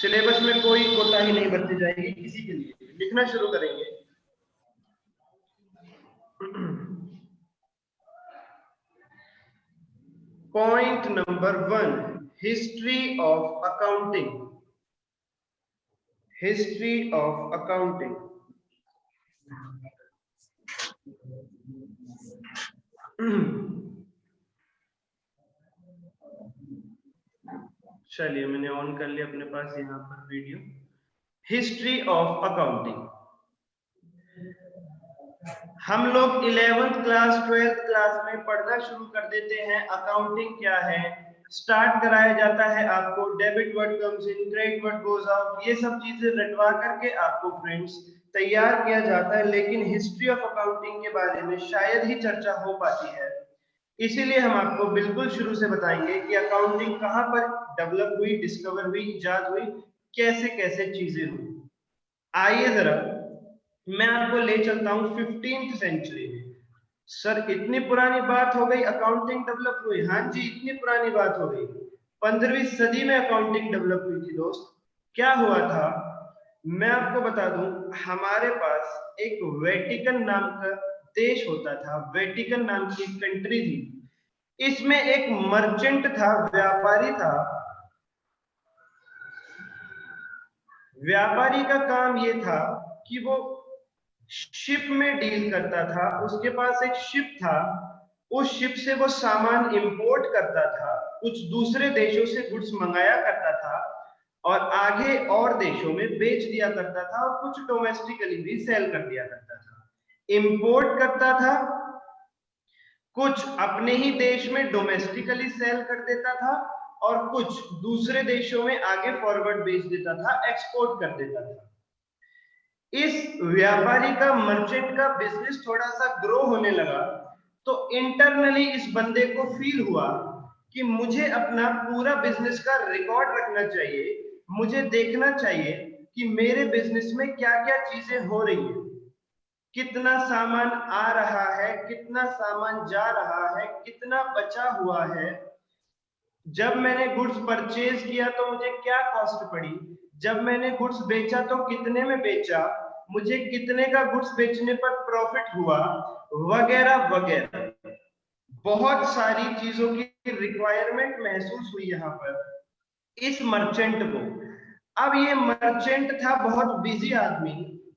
Syllabus में कोई कोताही नहीं बरती जाएगी किसी के लिए। लिखना शुरू करेंगे। Point number 1, history of accounting. History of accounting. चलिए मैंने ऑन कर लिया अपने पास यहाँ पर वीडियो। History of accounting. हम लोग 11th क्लास 12th क्लास में पढ़ना शुरू कर देते हैं अकाउंटिंग क्या है। स्टार्ट कराया जाता है आपको debit what comes in, credit what goes out, ये सब चीजें रटवा करके आपको फ्रेंड्स तैयार किया जाता है। लेकिन हिस्ट्री ऑफ अकाउंटिंग के बारे में शायद ही चर्चा हो पाती है, इसीलिए हम आपको बिल्कुल शुरू से बताएंगे कि अकाउंटिंग कहां पर डेवलप हुई, डिस्कवर हुई, इजाद हुई, कैसे कैसे चीजें हुई। आइए जरा मैं आपको ले चलता हूं 15th सेंचुरी में। सर इतनी पुरानी बात हो गई अकाउंटिंग डेवलप हुई? हाँ जी, इतनी पुरानी बात हो गई। 15वीं सदी में अकाउंटिंग डेवलप हुई थी दोस्त। क्या हुआ था मैं आपको बता दूं। हमारे पास एक वेटिकन नाम का देश होता था, वेटिकन नाम की कंट्री थी। इसमें एक मर्चेंट था, व्यापारी था। व्यापारी का काम ये था कि वो शिप में डील करता था। उसके पास एक शिप था, उस शिप से वो सामान इंपोर्ट करता था, कुछ दूसरे देशों से गुड्स मंगाया करता था और आगे और देशों में बेच दिया करता था, और कुछ डोमेस्टिकली भी सेल कर दिया करता था। इंपोर्ट करता था, कुछ अपने ही देश में डोमेस्टिकली सेल कर देता था और कुछ दूसरे देशों में आगे फॉरवर्ड बेच देता था, एक्सपोर्ट कर देता था। इस व्यापारी का, मर्चेंट का बिजनेस थोड़ा सा ग्रो होने लगा, तो इंटरनली इस बंदे को फील हुआ कि मुझे अपना पूरा बिजनेस का रिकॉर्ड रखना चाहिए। मुझे देखना चाहिए कि मेरे बिजनेस में क्या क्या चीजें हो रही हैं, कितना सामान आ रहा है, कितना सामान जा रहा है, कितना बचा हुआ है। जब मैंने गुड्स परचेज किया तो मुझे क्या कॉस्ट पड़ी, जब मैंने गुड्स बेचा तो कितने में बेचा, मुझे कितने का गुड्स बेचने पर प्रॉफिट हुआ, वगैरह वगैरह। बहुत सारी चीजों की रिक्वायरमेंट महसूस हुई यहाँ पर इस मर्चेंट को। अब ये मर्चेंट था बहुत बिजी आदमी,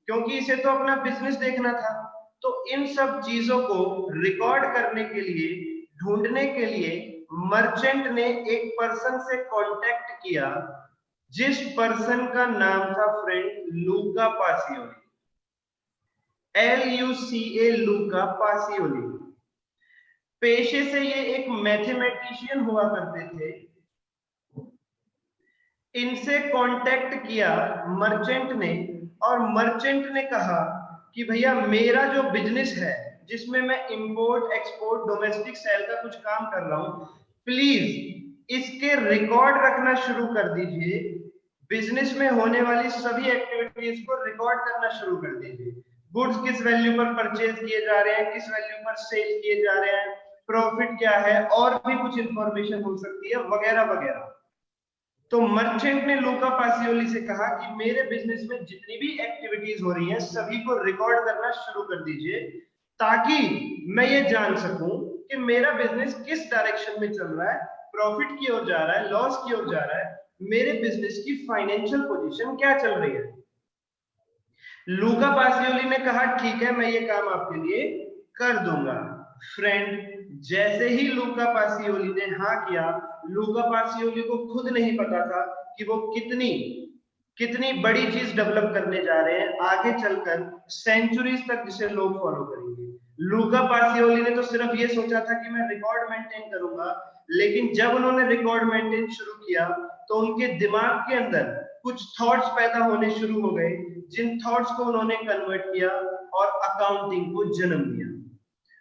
क्योंकि इसे तो अपना बिजनेस देखना था। तो इन सब चीजों को रिकॉर्ड करने के लिए, ढूंढने के लिए मर्चेंट ने एक पर्सन से कांटेक्ट किया, जिस पर्सन का नाम था फ्रेंड लूका पासियोली। LUCA, लूका पासियोली। पेशे से ये एक मैथमेटिशियन हुआ करते थे। इनसे कांटेक्ट किया मर्चेंट ने, और मर्चेंट ने कहा कि भैया मेरा जो बिजनेस है, जिसमें मैं इंपोर्ट एक्सपोर्ट डोमेस्टिक सेल का कुछ काम कर रहा हूं, प्लीज इसके रिकॉर्ड रखना शुरू कर दीजिए। बिजनेस में होने वाली सभी एक्टिविटीज को रिकॉर्ड करना शुरू कर दीजिए। गुड्स किस वैल्यू पर परचेज किए जा रहे हैं, किस वैल्यू पर सेल किए जा रहे हैं, प्रॉफिट क्या है, और भी कुछ इंफॉर्मेशन हो सकती है, वगैरह वगैरह। तो मर्चेंट ने लूका पासियोली से कहा कि मेरे बिजनेस में जितनी भी एक्टिविटीज हो रही हैं सभी को रिकॉर्ड करना शुरू कर दीजिए, ताकि मैं ये जान सकूं कि मेरा बिजनेस किस डायरेक्शन में चल रहा है, प्रॉफिट की ओर जा रहा है, लॉस की ओर जा रहा है, मेरे बिजनेस की फाइनेंशियल पोजीशन क्या चल रही है। लूका पासियोली ने कहा ठीक है, मैं ये काम आपके लिए कर दूंगा। फ्रेंड, जैसे ही लूका पासियोली ने हाँ किया, लूका पासियोली को खुद नहीं पता था कि वो कितनी कितनी बड़ी चीज डेवलप करने जा रहे हैं आगे चलकर, सेंचुरीज तक जिसे लोग फॉलो करेंगे। लूका पासियोली ने तो सिर्फ ये सोचा था कि मैं रिकॉर्ड मेंटेन करूंगा, लेकिन जब उन्होंने रिकॉर्ड मेंटेन शुरू किया तो उनके दिमाग के अंदर कुछ थॉट्स पैदा होने शुरू हो गए, जिन थॉट्स को उन्होंने कन्वर्ट किया और अकाउंटिंग को जन्म दिया।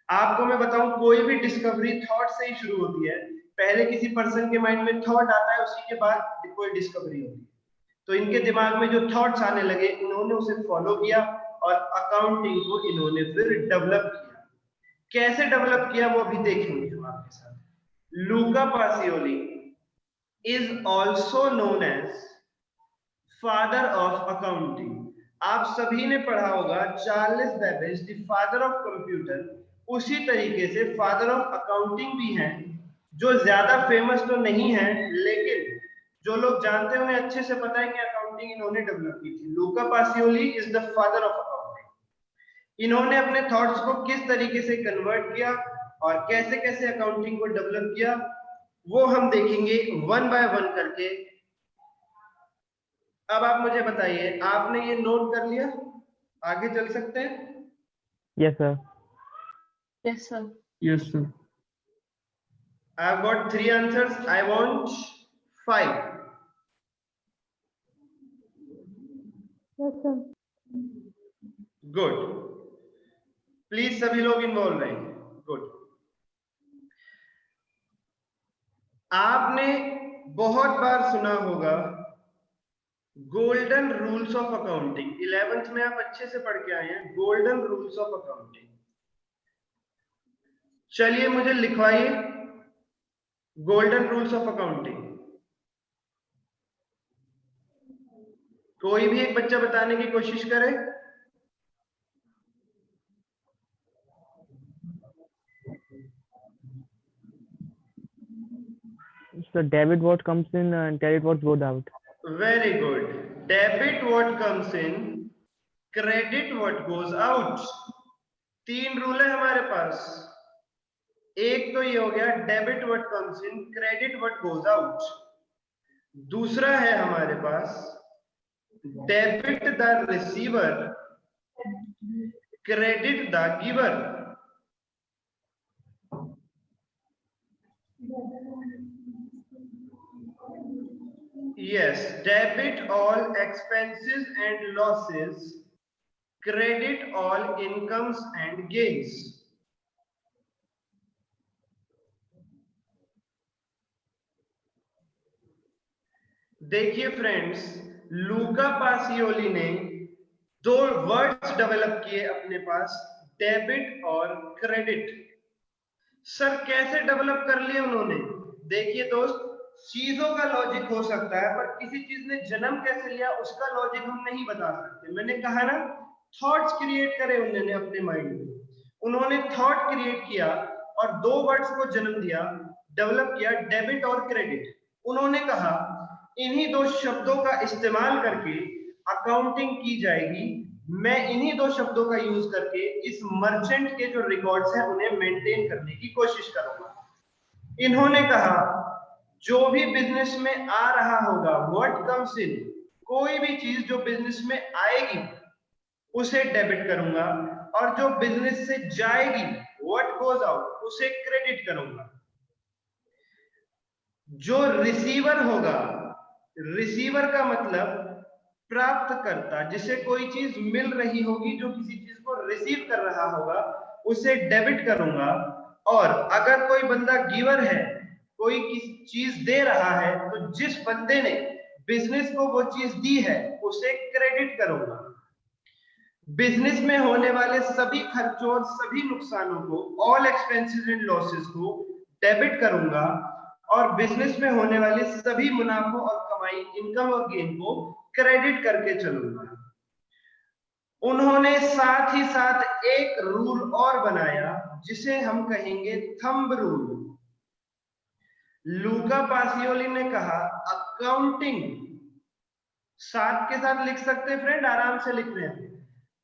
आपको मैं बताऊं, कोई भी डिस्कवरी थॉट से ही शुरू होती है। पहले किसी पर्सन के माइंड में थॉट आता है, उसी के बाद कोई डिस्कवरी होती है। तो इनके दिमाग में जो थॉट्स आने लगे, इन्होंने उसे फॉलो किया और अकाउंटिंग को इन्होंने फिर डेवलप किया। कैसे डेवलप किया वो अभी देखेंगे हम आपके साथ। Luca Pacioli is also known as father of accounting. आप सभी ने पढ़ा होगा Charles Babbage the father of computer. उसी तरीके से फादर ऑफ अकाउंटिंग भी हैं, जो ज्यादा फेमस तो नहीं है, लेकिन जो लोग जानते हैं उन्हें अच्छे से पता है कि अकाउंटिंग इन्होंने डेवलप की थी। Luca Pacioli is the father of accounting. इन्होंने अपने थॉट्स को किस तरीके से कन्वर्ट किया और कैसे कैसे अकाउंटिंग को डेवलप किया, वो हम देखेंगे वन बाय वन करके। अब आप मुझे बताइए, आपने ये नोट कर लिया? आगे चल सकते हैं? Yes sir. Yes, sir. Yes sir. I've got 3 answers. I want 5. Yes, sir. Good. Please सभी लोग इन्वॉल्व रहेंगे। गुड। आपने बहुत बार सुना होगा golden rules of accounting. 11th में आप अच्छे से पढ़ के आए हैं गोल्डन रूल्स ऑफ अकाउंटिंग। चलिए मुझे लिखवाइए गोल्डन रूल्स ऑफ अकाउंटिंग। कोई भी एक बच्चा बताने की कोशिश करे। So debit what comes in and credit what goes out. Very good. Debit what comes in, credit what goes out. 3 rule है हमारे पास। एक तो ये हो गया debit what comes in, credit what goes out. दूसरा है हमारे पास debit the receiver, credit the giver. Yes, debit all expenses and losses, credit all incomes and gains. देखिए फ्रेंड्स, लूका पासियोली ने 2 वर्ड्स डेवलप किए अपने पास, डेबिट और क्रेडिट। सर कैसे डेवलप कर लिए उन्होंने? देखिए दोस्त, चीजों का लॉजिक हो सकता है, पर किसी चीज ने जन्म कैसे लिया उसका लॉजिक हम नहीं बता सकते। मैंने कहा ना, थॉट्स क्रिएट करे उन्होंने अपने माइंड में। उन्होंने थॉट क्रिएट किया और 2 वर्ड्स को जन्म दिया, डेवलप किया, डेबिट और क्रेडिट। उन्होंने कहा इन्हीं 2 शब्दों का इस्तेमाल करके अकाउंटिंग की जाएगी। मैं इन्हीं 2 शब्दों का यूज करके इस मर्चेंट के जो रिकॉर्ड्स हैं उन्हें मेंटेन करने की कोशिश करूंगा। इन्होंने कहा जो भी बिजनेस में आ रहा होगा, व्हाट कम्स इन, कोई भी चीज जो बिजनेस में आएगी उसे डेबिट करूंगा, और जो बिजनेस से जाएगी, व्हाट गोज आउट, उसे क्रेडिट करूंगा। जो रिसीवर होगा, रिसीवर का मतलब प्राप्तकर्ता, जिसे कोई चीज मिल रही होगी, जो किसी चीज को रिसीव कर रहा होगा, उसे डेबिट करूंगा। और अगर कोई बंदा गिवर है, कोई किसी चीज दे रहा है, तो जिस बंदे ने बिजनेस को वो चीज दी है उसे क्रेडिट करूंगा। बिजनेस में होने वाले सभी खर्चों और सभी नुकसानों को, ऑल एक्सपेंसेस एंड लॉसेस को डेबिट करूंगा, और बिजनेस में होने वाले सभी मुनाफों और कमाई, इनकम और गेन को क्रेडिट करके चलूंगा। उन्होंने साथ ही साथ एक रूल और बनाया जिसे हम कहेंगे थंब रूल। लूका पासियोली ने कहा अकाउंटिंग, साथ के साथ लिख सकते फ्रेंड, आराम से लिख रहे हैं,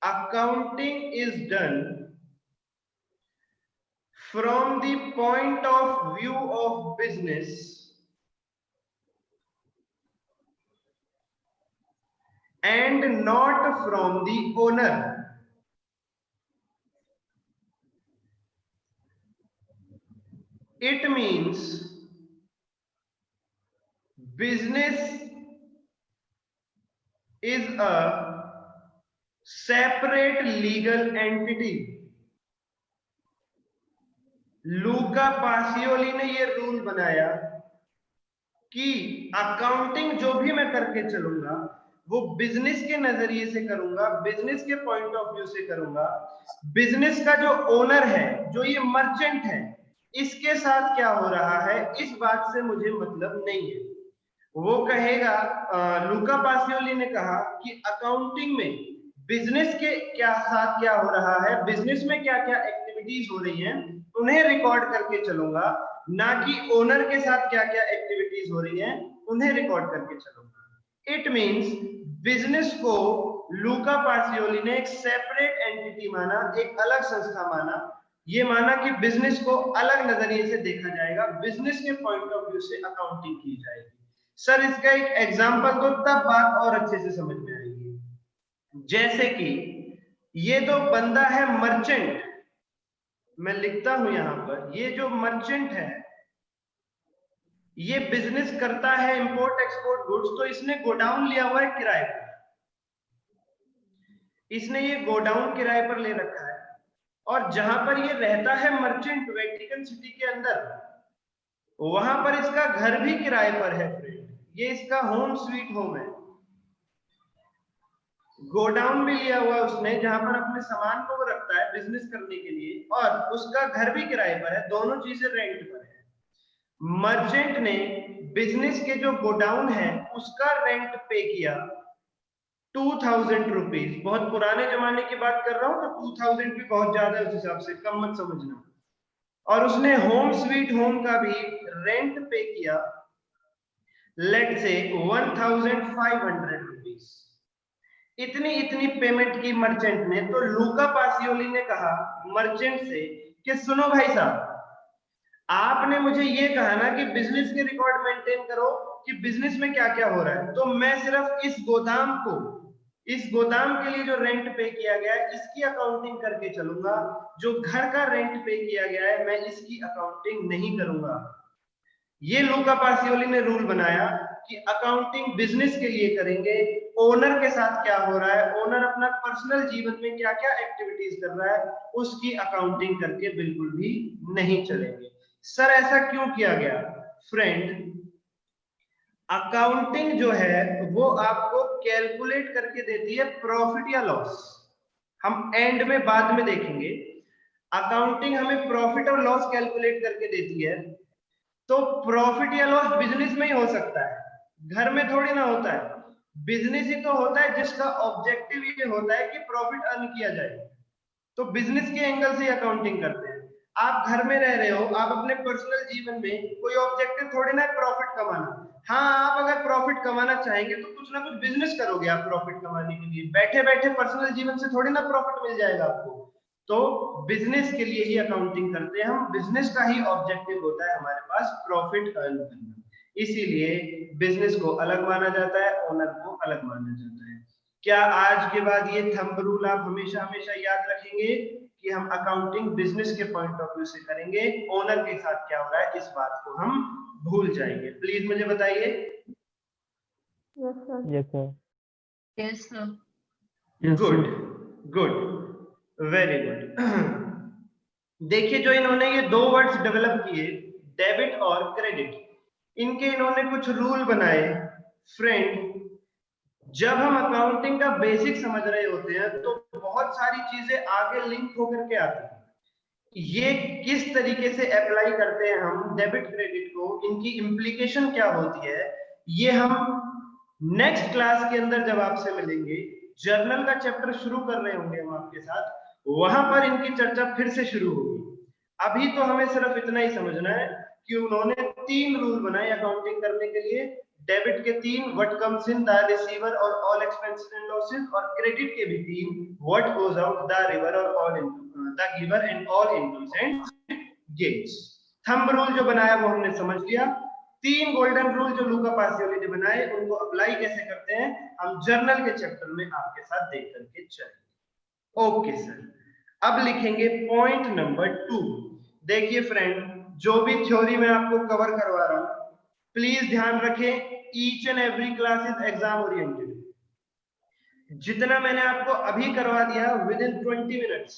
accounting is done from the point of view of business and not from the owner. It means business is a separate legal entity. लूका पासियोली ने ये रूल बनाया कि अकाउंटिंग जो भी मैं करके चलूंगा वो बिजनेस के नजरिए से करूंगा, बिजनेस के पॉइंट ऑफ व्यू से करूंगा। बिजनेस का जो ओनर है, जो ये मर्चेंट है, इसके साथ क्या हो रहा है इस बात से मुझे मतलब नहीं है। वो कहेगा लूका पासियोली ने कहा कि अकाउंटिंग में बिजनेस के क्या साथ क्या हो रहा है, बिजनेस में क्या क्या एक्टिविटीज हो रही हैं, उन्हें रिकॉर्ड करके चलूंगा, ना कि ओनर के साथ क्या क्या एक्टिविटीज हो रही हैं उन्हें रिकॉर्ड करके चलूंगा। इट मींस बिजनेस को लूका पासियोली ने एक सेपरेट एंटिटी माना, एक अलग संस्था माना। ये माना कि बिजनेस को अलग नजरिए से देखा जाएगा, बिजनेस के पॉइंट ऑफ व्यू से अकाउंटिंग की जाएगी। सर इसका एक एग्जांपल तो तब बात और अच्छे से समझ में आएगी। जैसे कि ये तो बंदा है मर्चेंट, मैं लिखता हूं यहां पर, ये जो मर्चेंट है ये बिजनेस करता है इंपोर्ट एक्सपोर्ट गुड्स, तो इसने गोडाउन लिया हुआ है किराए पर, इसने ये गोडाउन किराए पर ले रखा है, और जहां पर ये रहता है मर्चेंट वेटिकन सिटी के अंदर, वहां पर इसका घर भी किराए पर है फ्रेंड, ये इसका होम स्वीट होम है। गोडाउन भी लिया हुआ उसने जहां पर अपने सामान को वो रखता है बिजनेस करने के लिए, और उसका घर भी किराए पर है, दोनों चीजें रेंट पर है। मर्चेंट ने बिजनेस के जो गोडाउन है उसका रेंट पे किया 2000 रुपीज, बहुत पुराने जमाने की बात कर रहा हूं तो 2000 भी बहुत ज्यादा है उस हिसाब से, कम मत समझना। और उसने होम स्वीट होम का भी रेंट पे किया लेट से 1500 रुपीज। इतनी इतनी पेमेंट की मर्चेंट ने, तो लूका पासियोली ने कहा मर्चेंट से कि सुनो भाई साहब, आपने मुझे ये कहा ना कि बिजनेस के रिकॉर्ड मेंटेन करो कि बिजनेस में क्या क्या हो रहा है, तो मैं सिर्फ इस गोदाम को, इस गोदाम के लिए जो रेंट पे किया गया है इसकी अकाउंटिंग करके चलूंगा, जो घर का रेंट पे किया गया है मैं इसकी अकाउंटिंग नहीं करूंगा। ये लूका पासियोली ने रूल बनाया कि अकाउंटिंग बिजनेस के लिए करेंगे, ओनर के साथ क्या हो रहा है, ओनर अपना पर्सनल जीवन में क्या क्या एक्टिविटीज कर रहा है उसकी अकाउंटिंग करके बिल्कुल भी नहीं चलेंगे। सर ऐसा क्यों किया गया? फ्रेंड अकाउंटिंग जो है वो आपको कैलकुलेट करके देती है प्रॉफिट या लॉस, हम एंड में बाद में देखेंगे। अकाउंटिंग हमें प्रॉफिट और लॉस कैलकुलेट करके देती है, तो प्रॉफिट या लॉस बिजनेस में ही हो सकता है, घर में थोड़ी ना होता है। बिजनेस ही तो होता है जिसका ऑब्जेक्टिव ये होता है कि प्रॉफिट अर्न किया जाए, तो बिजनेस के एंगल से अकाउंटिंग करते हैं। आप घर में रह रहे हो, आप अपने पर्सनल जीवन में कोई ऑब्जेक्टिव थोड़ी ना प्रॉफिट कमाना। हाँ, आप अगर प्रॉफिट कमाना चाहेंगे तो कुछ ना कुछ बिजनेस करोगे आप प्रॉफिट कमाने के लिए, बैठे बैठे पर्सनल जीवन से थोड़ी ना प्रॉफिट मिल जाएगा आपको। तो बिजनेस के लिए ही अकाउंटिंग करते हैं हम, बिजनेस का ही ऑब्जेक्टिव होता है हमारे पास प्रॉफिट अर्न करना, इसीलिए बिजनेस को अलग माना जाता है, ओनर को अलग माना जाता है। क्या आज के बाद ये थंब रूल आप हमेशा हमेशा याद रखेंगे कि हम अकाउंटिंग बिजनेस के पॉइंट ऑफ व्यू से करेंगे, ओनर के साथ क्या हो रहा है इस बात को हम भूल जाएंगे? प्लीज मुझे बताइए। Yes, sir. Yes, sir. Yes, sir. Good good, very good. देखिए जो इन्होंने ये दो वर्ड्स डेवलप किए, डेबिट और क्रेडिट, इनके इन्होंने कुछ रूल बनाए। फ्रेंड जब हम अकाउंटिंग का बेसिक समझ रहे होते हैं तो बहुत सारी चीजें आगे लिंक होकर के आती हैं, ये किस तरीके से अप्लाई करते हैं हम डेबिट क्रेडिट को, इनकी इम्प्लीकेशन क्या होती है, ये हम नेक्स्ट क्लास के अंदर जब आपसे मिलेंगे, जर्नल का चैप्टर शुरू कर रहे होंगे हम आपके साथ, वहां पर इनकी चर्चा फिर से शुरू होगी। अभी तो हमें सिर्फ इतना ही समझना है कि उन्होंने 3 रूल बनाए अकाउंटिंग करने के लिए, डेबिट के 3, what comes in the receiver और ऑल एक्सपेंसेस एंड लॉसेस, और क्रेडिट के भी 3, what goes out the river और all the giver and all incomes and gains. Thumb rule जो बनाया वो हमने समझ लिया। 3 गोल्डन रूल जो लूका पासियोली ने बनाए उनको अप्लाई कैसे करते हैं हम जर्नल के चैप्टर में आपके साथ देख करके चलेंगे। ओके सर, अब लिखेंगे पॉइंट नंबर 2। देखिए फ्रेंड, जो भी थ्योरी मैं आपको कवर करवा रहा हूं प्लीज ध्यान रखें, each and every class is exam oriented. जितना मैंने आपको अभी करवा दिया विद इन 20 मिनट्स,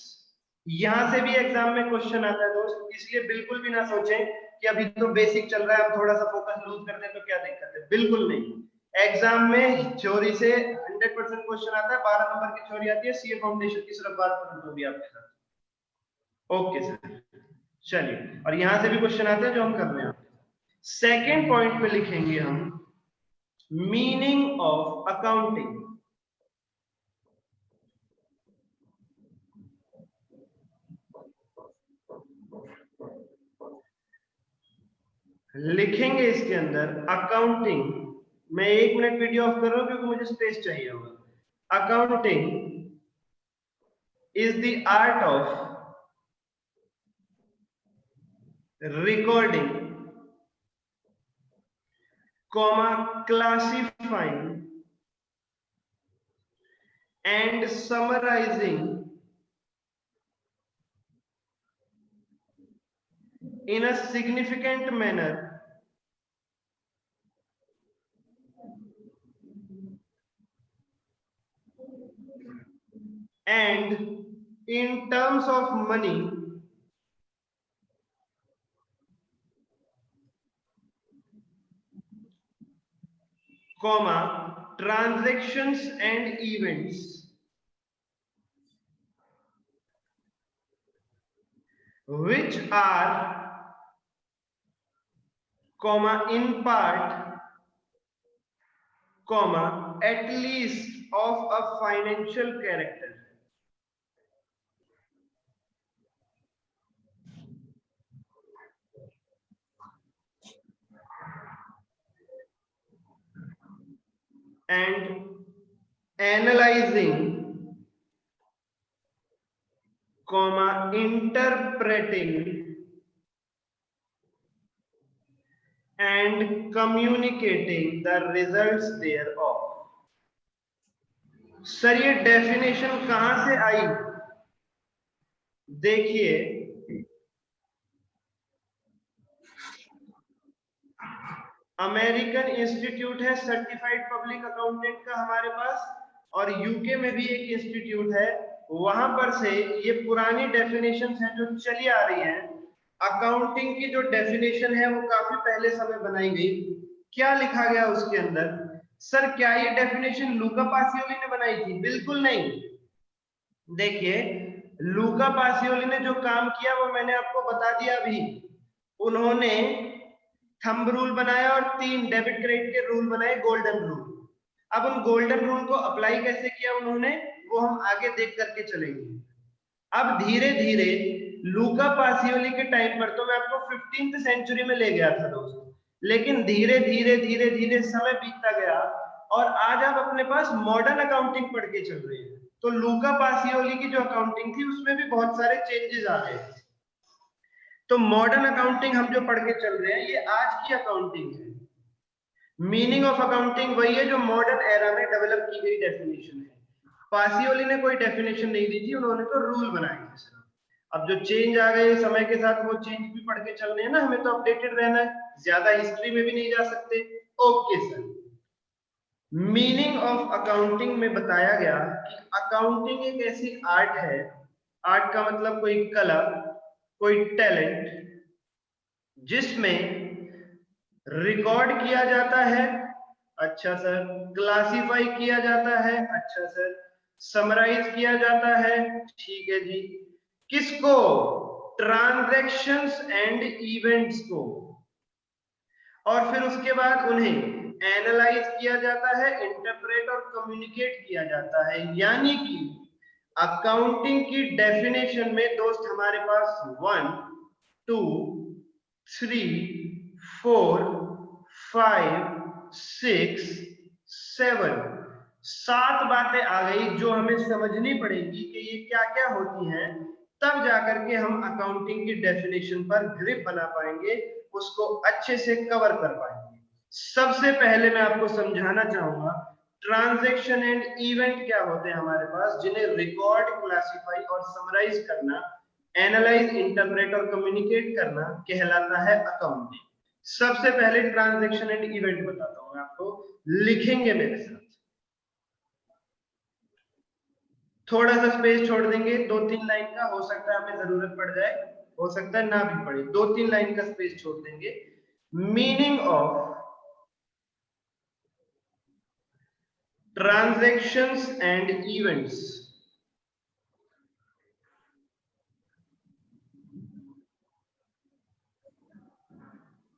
यहां से भी एग्जाम में क्वेश्चन आता है दोस्त, इसलिए बिल्कुल भी ना सोचें कि अभी तो बेसिक चल रहा है अब थोड़ा सा फोकस लूज कर दें तो क्या दिक्कत है, बिल्कुल नहीं। एग्जाम में थ्योरी से 100% क्वेश्चन आता है, 12 नंबर की थ्योरी आती है, सीए फाउंडेशन की सिर्फ बात करूं तो भी आपके साथ। ओके सर, चलिए, और यहां से भी क्वेश्चन आते हैं जो हम कर रहे हैं। सेकेंड पॉइंट पे लिखेंगे हम मीनिंग ऑफ अकाउंटिंग। लिखेंगे इसके अंदर अकाउंटिंग। मैं 1 मिनट वीडियो ऑफ कर रहा हूं क्योंकि मुझे स्पेस चाहिए होगा। Accounting is the art of recording, classifying and summarizing in a significant manner and in terms of money transactions and events which are in part at least of a financial character। and analyzing, interpreting and communicating the results thereof। Sir ये definition कहां से आई? देखिए, American institute है certified public accountant का हमारे पास, और UK में भी एक इंस्टीट्यूट है, वहां पर से ये पुरानी डेफिनेशंस हैं जो चली आ रही हैं। अकाउंटिंग की जो डेफिनेशन है वो काफी पहले समय बनाई गई। क्या लिखा गया उसके अंदर? सर क्या ये डेफिनेशन लूका पासियोली ने बनाई थी? बिल्कुल नहीं। देखिए, लूका पासियोली ने जो काम किया वो मैंने आपको बता दिया अभी। उन्होंने थंब रूल बनाया और 3 डेबिट क्रेडिट के रूल बनाए, गोल्डन रूल। अब उन गोल्डन रूल को अप्लाई कैसे किया उन्होंने, वो हम आगे देख करके चलेंगे। अब धीरे धीरे लूका पासियोली के टाइम पर तो मैं आपको 15th सेंचुरी में ले गया था दोस्तों, लेकिन धीरे धीरे धीरे धीरे समय बीतता गया और आज आप अपने पास मॉडर्न अकाउंटिंग पढ़ के चल रहे हैं। तो लूका पासियोली की जो अकाउंटिंग थी उसमें भी बहुत सारे चेंजेस आ गए। तो मॉडर्न अकाउंटिंग हम जो पढ़ के चल रहे हैं ये आज की अकाउंटिंग है। मीनिंग ऑफ अकाउंटिंग वही है जो मॉडर्न एरा में डेवलप की गई डेफिनेशन है। पासियोली ने कोई डेफिनेशन नहीं दी थी, उन्होंने तो रूल बनाए थे सर। अब जो चेंज आ गए समय के साथ वो चेंज भी पढ़ के चलने हैं ना, हमें तो अपडेटेड रहना है, ज्यादा हिस्ट्री में भी नहीं जा सकते। Okay sir, meaning of accounting में बताया गया कि अकाउंटिंग एक ऐसी आर्ट है, आर्ट का मतलब कोई कला, कोई टैलेंट, जिसमें रिकॉर्ड किया जाता है, अच्छा सर, क्लासिफाई किया जाता है, अच्छा सर, समराइज किया जाता है, ठीक है जी, किसको? ट्रांजैक्शंस एंड इवेंट्स को, और फिर उसके बाद उन्हें एनालाइज किया जाता है, इंटरप्रेट और कम्युनिकेट किया जाता है। यानी कि अकाउंटिंग की डेफिनेशन में दोस्त हमारे पास 1 2 3 4 5 6 7 7 बातें आ गई जो हमें समझनी पड़ेगी कि ये क्या क्या होती हैं, तब जाकर के हम अकाउंटिंग की डेफिनेशन पर ग्रिप बना पाएंगे, उसको अच्छे से कवर कर पाएंगे। सबसे पहले मैं आपको समझाना चाहूंगा ट्रांजैक्शन एंड इवेंट क्या होते हैं हमारे पास, जिन्हें रिकॉर्ड, क्लासिफाई और समराइज करना, एनालाइज, इंटरप्रेट और कम्युनिकेट करना कहलाता है अकाउंटिंग। सबसे पहले ट्रांजैक्शन एंड इवेंट बताता हूं मैं आपको, लिखेंगे मेरे साथ। थोड़ा सा स्पेस छोड़ देंगे, 2-3 लाइन का, हो सकता है हमें जरूरत पड़ जाए, हो सकता है ना भी पड़े, 2-3 लाइन का स्पेस छोड़ देंगे। Meaning of transactions and events.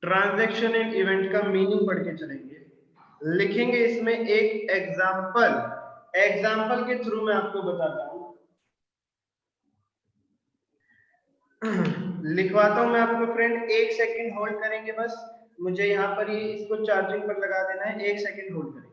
Transaction and event का मीनिंग पढ़ के चलेंगे। लिखेंगे इसमें एक एग्जाम्पल के थ्रू मैं आपको बताता हूं। लिखवाता हूं मैं आपको फ्रेंड, 1 सेकंड होल्ड करेंगे बस, मुझे यहाँ पर ही इसको चार्जिंग पर लगा देना है, 1 सेकंड होल्ड करेंगे।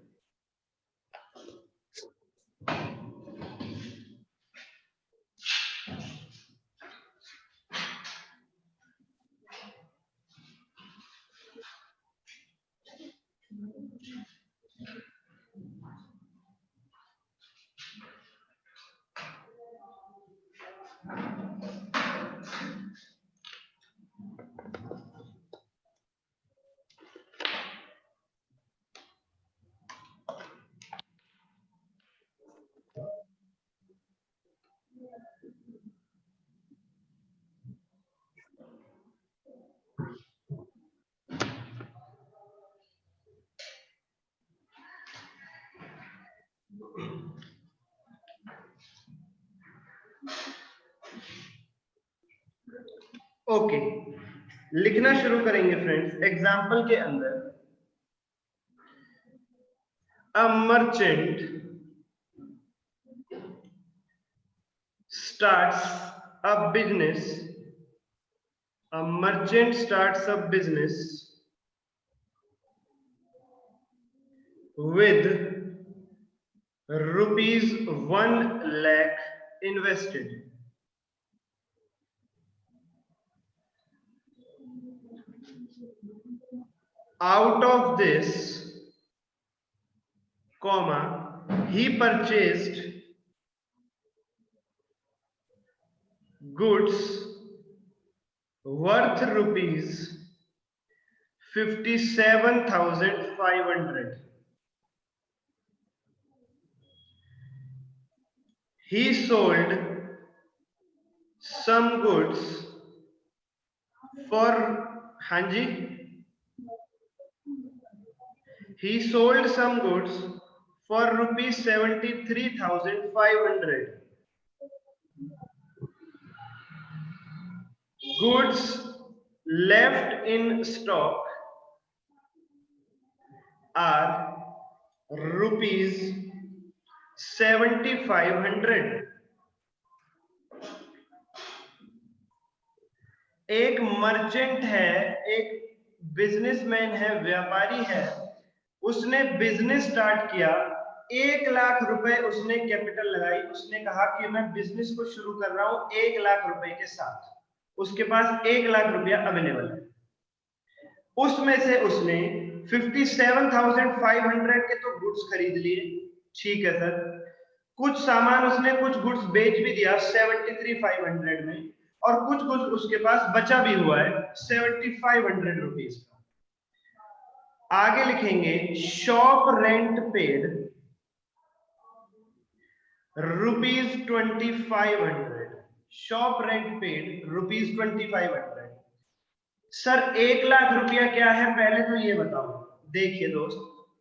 ओके, लिखना शुरू करेंगे फ्रेंड्स। एग्जाम्पल के अंदर, a merchant starts a business, a merchant starts a business with rupees 1 lakh invested. Out of this, comma, he purchased goods worth rupees 57,500. He sold some goods for Hanji. He sold some goods for rupees 73,500. Goods left in stock are rupees 7,500. एक merchant है, एक businessman है, व्यापारी है, उसने business start किया, 1 लाख रुपए उसने कैपिटल लगाई। उसने कहा कि मैं बिजनेस को शुरू कर रहा हूं 1 लाख रुपए के साथ। उसके पास 1 लाख रुपया अवेलेबल है। उसमें से उसने 57,500 के तो गुड्स खरीद लिए, ठीक है सर। कुछ सामान उसने, कुछ गुड्स बेच भी दिया 73,500 में, और कुछ गुड्स उसके पास बचा भी हुआ है 7,500 रुपीज का। आगे लिखेंगे shop rent paid rupees 2,500। Shop rent paid rupees 2,500। Sir 1 lakh रुपया क्या है, पहले तो ये बताओ। देखिए दोस्त,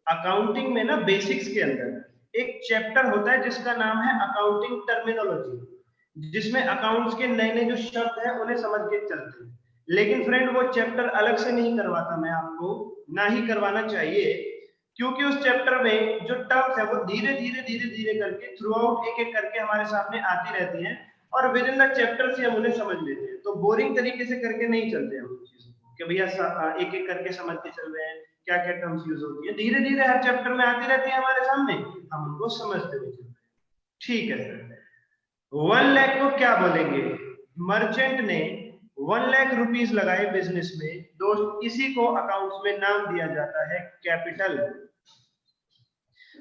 अकाउंटिंग में ना बेसिक्स के अंदर एक चैप्टर होता है जिसका नाम है अकाउंटिंग टर्मिनोलॉजी, जिसमें अकाउंट्स के नए नए जो शब्द हैं उन्हें समझ के चलते हैं। लेकिन फ्रेंड वो चैप्टर अलग से नहीं करवाता मैं आपको, ना ही करवाना चाहिए, क्योंकि उस चैप्टर में जो टर्म्स है वो धीरे धीरे करके थ्रू आउट एक एक करके हमारे सामने आती रहती हैं, और विद इन द चैप्टर से हम उन्हें समझ लेते हैं। तो बोरिंग तरीके से करके नहीं चलते हम चीजों को कि भैया एक एक करके समझते चल रहे हैं क्या क्या टर्म्स यूज होती है। धीरे धीरे हर चैप्टर में आती रहती है हमारे सामने, हम उनको समझते हुए चलते हैं। ठीक है सर। 1 लाख को क्या बोलेंगे? मर्चेंट ने 1 लाख रुपीस लगाए बिजनेस में। दोस्त इसी को अकाउंट्स में नाम दिया जाता है कैपिटल।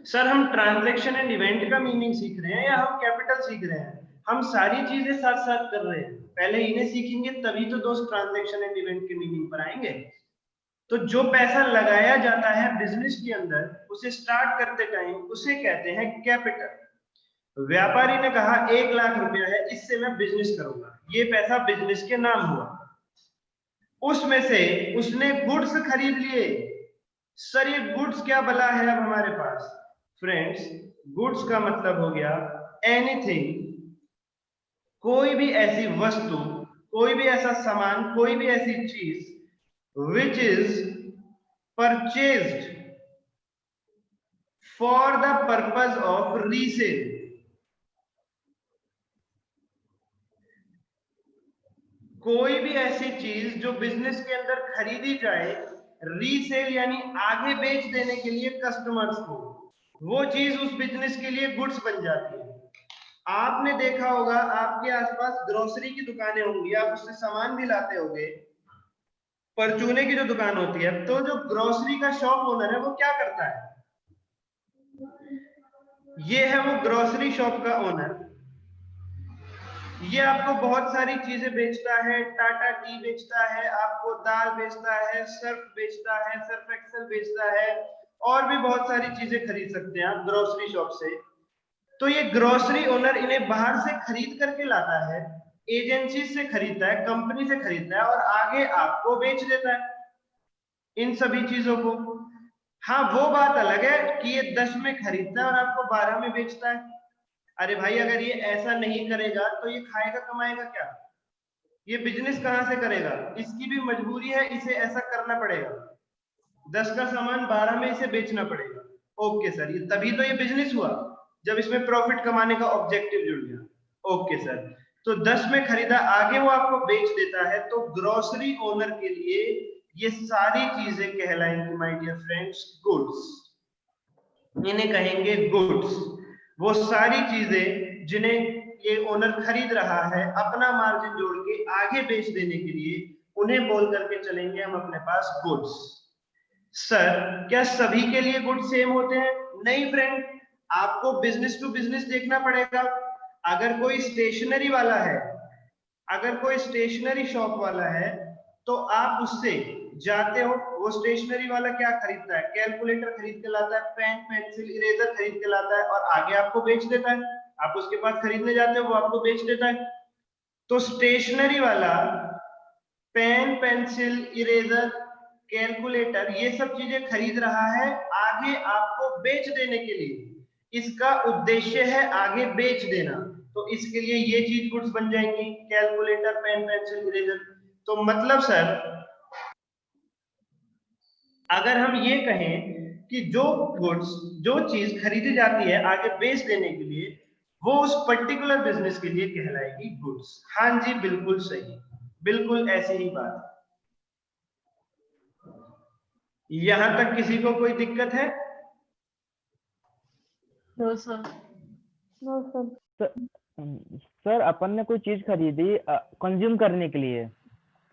सर हम ट्रांजैक्शन एंड इवेंट का मीनिंग सीख रहे हैं या हम कैपिटल सीख रहे हैं? हम सारी चीजें साथ साथ कर रहे हैं, पहले इन्हें सीखेंगे तभी तो दोस्त ट्रांजैक्शन एंड इवेंट के मीनिंग पर आएंगे। तो जो पैसा लगाया जाता है बिजनेस के अंदर उसे स्टार्ट करते टाइम उसे कहते हैं कैपिटल। व्यापारी ने कहा 1 लाख रुपया है, इससे मैं बिजनेस करूंगा, ये पैसा बिजनेस के नाम हुआ। उसमें से उसने गुड्स खरीद लिए। सर ये गुड्स क्या बला है अब हमारे पास? फ्रेंड्स गुड्स का मतलब हो गया एनीथिंग, कोई भी ऐसी वस्तु, कोई भी ऐसा सामान, कोई भी ऐसी चीज which is purchased for the purpose of resale. कोई भी ऐसी चीज जो बिजनेस के अंदर खरीदी जाए रीसेल यानी आगे बेच देने के लिए कस्टमर्स को, वो चीज उस बिजनेस के लिए गुड्स बन जाती है। आपने देखा होगा आपके आसपास ग्रोसरी की दुकानें होंगी, आप उससे सामान भी लाते होंगे, परचूने की जो दुकान होती है, तो जो ग्रोसरी का शॉप ओनर है वो क्या करता है? ये है वो ग्रोसरी शॉप का ओनर। ये आपको बहुत सारी चीजें बेचता है, टाटा टी बेचता है, आपको दाल बेचता है, सर्फ बेचता है, सर्फ एक्सेल बेचता है, और भी बहुत सारी चीजें खरीद सकते हैं आप ग्रोसरी शॉप से। तो ये ग्रोसरी ओनर इन्हें बाहर से खरीद करके लाता है, एजेंसी से खरीदता है, कंपनी से खरीदता है और आगे आपको बेच देता है इन सभी चीजों को। हाँ, वो बात अलग है कि ये 10 में खरीदता है और आपको 12 में बेचता है। अरे भाई, अगर ये ऐसा नहीं करेगा तो ये खाएगा कमाएगा क्या? ये बिजनेस कहां से करेगा? इसकी भी मजबूरी है, इसे ऐसा करना पड़ेगा, 10 का सामान 12 में इसे बेचना पड़ेगा। ओके सर, ये तभी तो ये बिजनेस हुआ जब इसमें प्रॉफिट कमाने का ऑब्जेक्टिव जुड़ गया। ओके सर, तो 10 में खरीदा, आगे वो आपको बेच देता है। तो ग्रोसरी ओनर के लिए ये सारी चीजें कहलाएंगी माय डियर फ्रेंड्स गुड्स, इन्हें कहेंगे गुड्स। वो सारी चीजें जिन्हें ये ओनर खरीद रहा है अपना मार्जिन जोड़ के आगे बेच देने के लिए, उन्हें बोल करके चलेंगे हम अपने पास गुड्स। सर, क्या सभी के लिए गुड्स सेम होते हैं? नहीं फ्रेंड, आपको बिजनेस टू बिजनेस देखना पड़ेगा। अगर कोई स्टेशनरी वाला है, अगर कोई स्टेशनरी शॉप वाला है, तो आप उससे जाते हो, वो स्टेशनरी वाला क्या खरीदता है? कैलकुलेटर खरीद के लाता है, पेन पेंसिल इरेजर खरीद के लाता है और आगे आपको बेच देता है। आप उसके पास खरीदने जाते हो, वो आपको बेच देता है। तो स्टेशनरी वाला पेन पेंसिल इरेजर कैलकुलेटर ये सब चीजें खरीद रहा है आगे आपको बेच देने के लिए, इसका उद्देश्य है आगे बेच देना, तो इसके लिए ये चीज गुड्स बन जाएंगी, कैलकुलेटर पेन पेंसिल इरेजर। तो मतलब सर, अगर हम ये कहें कि जो गुड्स, जो चीज खरीदी जाती है आगे बेच देने के लिए, वो उस पर्टिकुलर बिजनेस के लिए कहलाएगी गुड्स। हाँ जी, बिल्कुल सही, बिल्कुल ऐसी ही बात। यहां तक किसी को कोई दिक्कत है? No sir. No sir. Sir अपन ने कोई चीज खरीदी कंज्यूम करने के लिए,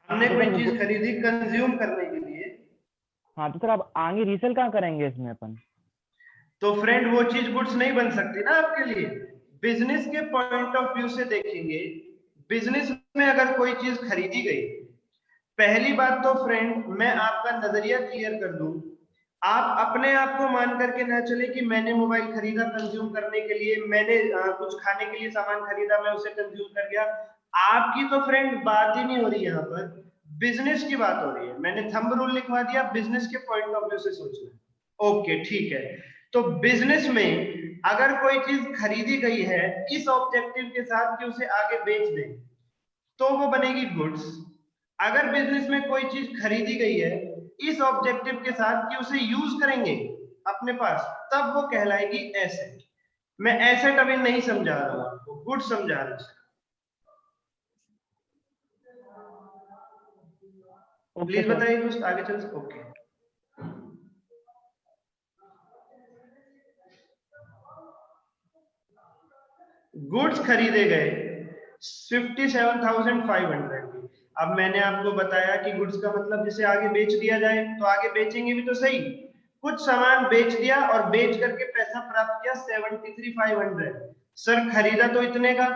हमने तो कोई सर चीज खरीदी कंज्यूम करने के लिए, हाँ, तो सर अब आगे रीसेल कहाँ करेंगे इसमें अपन? तो फ्रेंड वो चीज गुड्स नहीं बन सकती ना आपके लिए। बिजनेस के पॉइंट ऑफ व्यू से देखेंगे, बिजनेस में अगर कोई चीज खरीदी गई, पहली बात तो फ्रेंड मैं आपका नजरिया क्लियर कर दूं, आप अपने आप को मान करके ना चले कि मैंने मोबाइल खरीदा कंज्यूम करने के लिए, मैंने कुछ खाने के लिए सामान खरीदा, मैं उसे कंज्यूम कर गया। आपकी तो फ्रेंड बात ही नहीं हो रही, यहाँ पर बिजनेस की बात हो रही है। मैंने थंब रूल लिखवा दिया, बिजनेस के पॉइंट ऑफ व्यू से सोचना। ओके ठीक है, तो बिजनेस में अगर कोई चीज खरीदी गई है इस ऑब्जेक्टिव के साथ कि उसे आगे बेच दें, तो वो बनेगी गुड्स। अगर बिजनेस में कोई चीज खरीदी गई है इस ऑब्जेक्टिव के साथ कि उसे यूज करेंगे अपने पास, तब वो कहलाएगी एसेट। मैं एसेट अभी नहीं समझा रहा हूं आपको, गुड्स समझा रहा हूं। प्लीज बताइए दोस्त, आगे चल सकते? ओके, गुड्स खरीदे गए 57,500। अब मैंने आपको बताया कि गुड्स का मतलब जिसे आगे बेच दिया जाए, तो आगे बेचेंगे भी तो सही। कुछ सामान बेच दिया और बेच करके पैसा प्राप्त किया 73,500। सर खरीदा तो इतने का,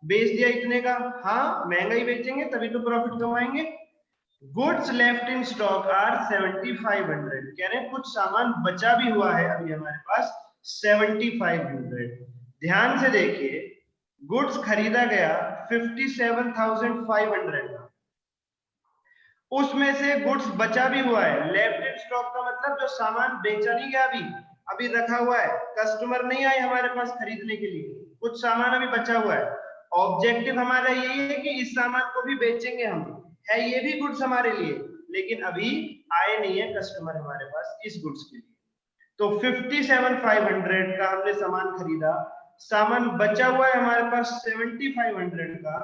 बेच दिया इतने का, हाँ महंगा ही बेचेंगे तभी तो प्रॉफिट कमाएंगे। Goods left in stock are 7500, कह रहे हैं कुछ सामान बचा भी हुआ है अभी हमारे पास 7500। ध्यान से देखिए, गुड्स खरीदा गया 57,500 का, उसमें से गुड्स बचा भी हुआ है। लेफ्ट इन स्टॉक का मतलब जो सामान बेचा नहीं गया, अभी रखा हुआ है, कस्टमर नहीं आए हमारे पास खरीदने के लिए, कुछ सामान अभी बचा हुआ है। ऑब्जेक्टिव हमारा यही है कि इस सामान को भी बेचेंगे हम, है ये भी गुड्स हमारे लिए, लेकिन अभी आए नहीं है कस्टमर हमारे पास इस गुड्स के लिए। तो 57,500 का हमने सामान खरीदा, सामान बचा हुआ है हमारे पास 7,500 का।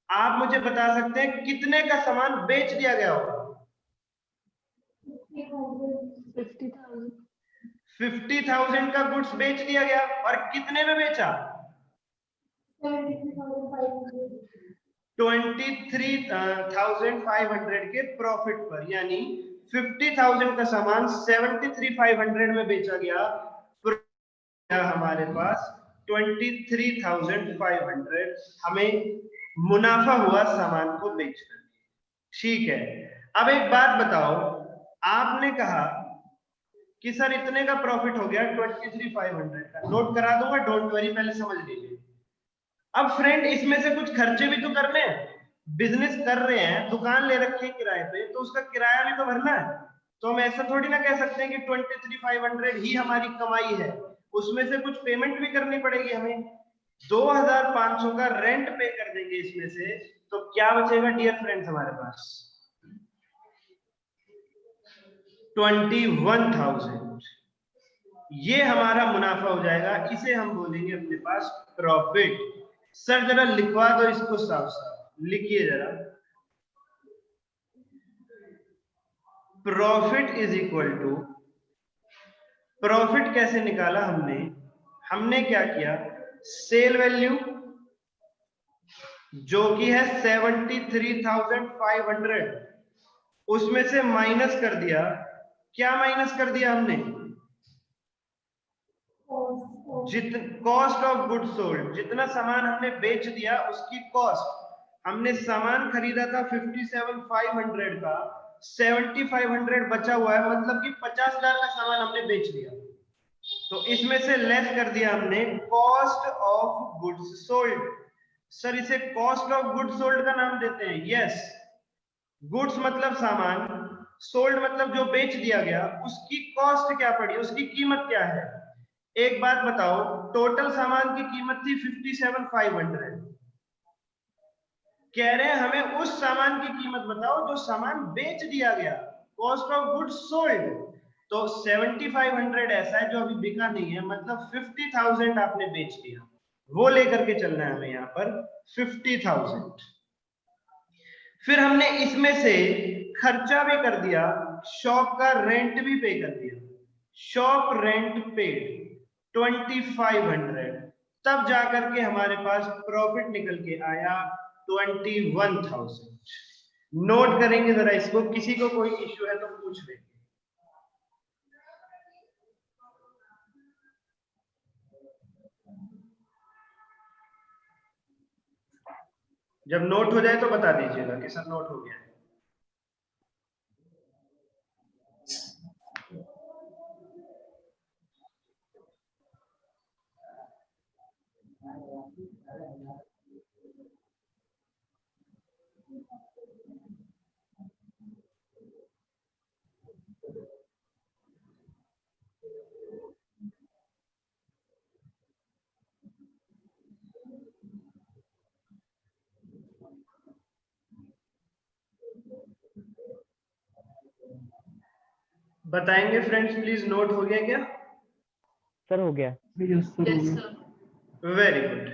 आप मुझे बता सकते हैं कितने का सामान बेच दिया गया होगा? 50,000 50,000 का गुड्स बेच दिया गया, और कितने में बेचा? 23,500 के प्रॉफिट पर, यानी 50,000 का सामान 73,500 में बेचा गया, हमारे पास 23,500 हमें मुनाफा हुआ सामान को बेचकर। ठीक है, अब एक बात बताओ, आपने कहा कि सर इतने का प्रॉफिट हो गया 23,500 का, नोट करा दूंगा, डोंट वरी, पहले समझ लीजिए। अब फ्रेंड इसमें से कुछ खर्चे भी तो करने हैं, बिजनेस कर रहे हैं, दुकान ले रखी है किराए पे, तो उसका किराया भी तो भरना है। तो हम ऐसा थोड़ी ना कह सकते हैं कि 23,500 ही हमारी कमाई है, उसमें से कुछ पेमेंट भी करनी पड़ेगी हमें। 2,500 का रेंट पे कर देंगे इसमें से, तो क्या बचेगा डियर फ्रेंड्स हमारे पास? 21,000। ये हमारा मुनाफा हो जाएगा, इसे हम बोलेंगे अपने पास प्रॉफिट। सर जरा लिखवा दो इसको साफ साफ, लिखिए जरा। Profit is equal to, profit कैसे निकाला हमने? हमने क्या किया, सेल वैल्यू जो कि है 73,500, उसमें से माइनस कर दिया, क्या माइनस कर दिया हमने? कॉस्ट ऑफ गुड सोल्ड, जितना सामान हमने बेच दिया उसकी कॉस्ट। हमने सामान खरीदा था 57,500 का, 7,500 बचा हुआ है, मतलब कि 50,000 का सामान हमने बेच दिया, तो इसमें से लेस कर दिया हमने cost of goods sold. Sir इसे कॉस्ट ऑफ गुड्स सोल्ड का नाम देते हैं, यस। गुड्स मतलब सामान, सोल्ड मतलब जो बेच दिया गया, उसकी कॉस्ट क्या पड़ी, उसकी कीमत क्या है? एक बात बताओ, टोटल सामान की कीमत थी 57,500, कह रहे हैं हमें उस सामान की कीमत बताओ जो सामान बेच दिया गया, कॉस्ट ऑफ गुड्स सोल्ड। तो 7,500 ऐसा है जो अभी बिका नहीं है, मतलब 50,000 आपने बेच दिया, वो लेकर के चलना है हमें यहाँ पर 50,000। फिर हमने इसमें से खर्चा भी कर दिया, शॉप का रेंट भी पे कर दिया, शॉप रेंट पेड 2500, तब जाकर के हमारे पास प्रॉफिट निकल के आया 21,000। नोट करेंगे जरा इसको, किसी को कोई इश्यू है तो पूछ लेंगे। जब नोट हो जाए तो बता दीजिएगा कि सर नोट हो गया है। बताएंगे फ्रेंड्स प्लीज, नोट हो गया क्या? सर हो गया। yes sir very good.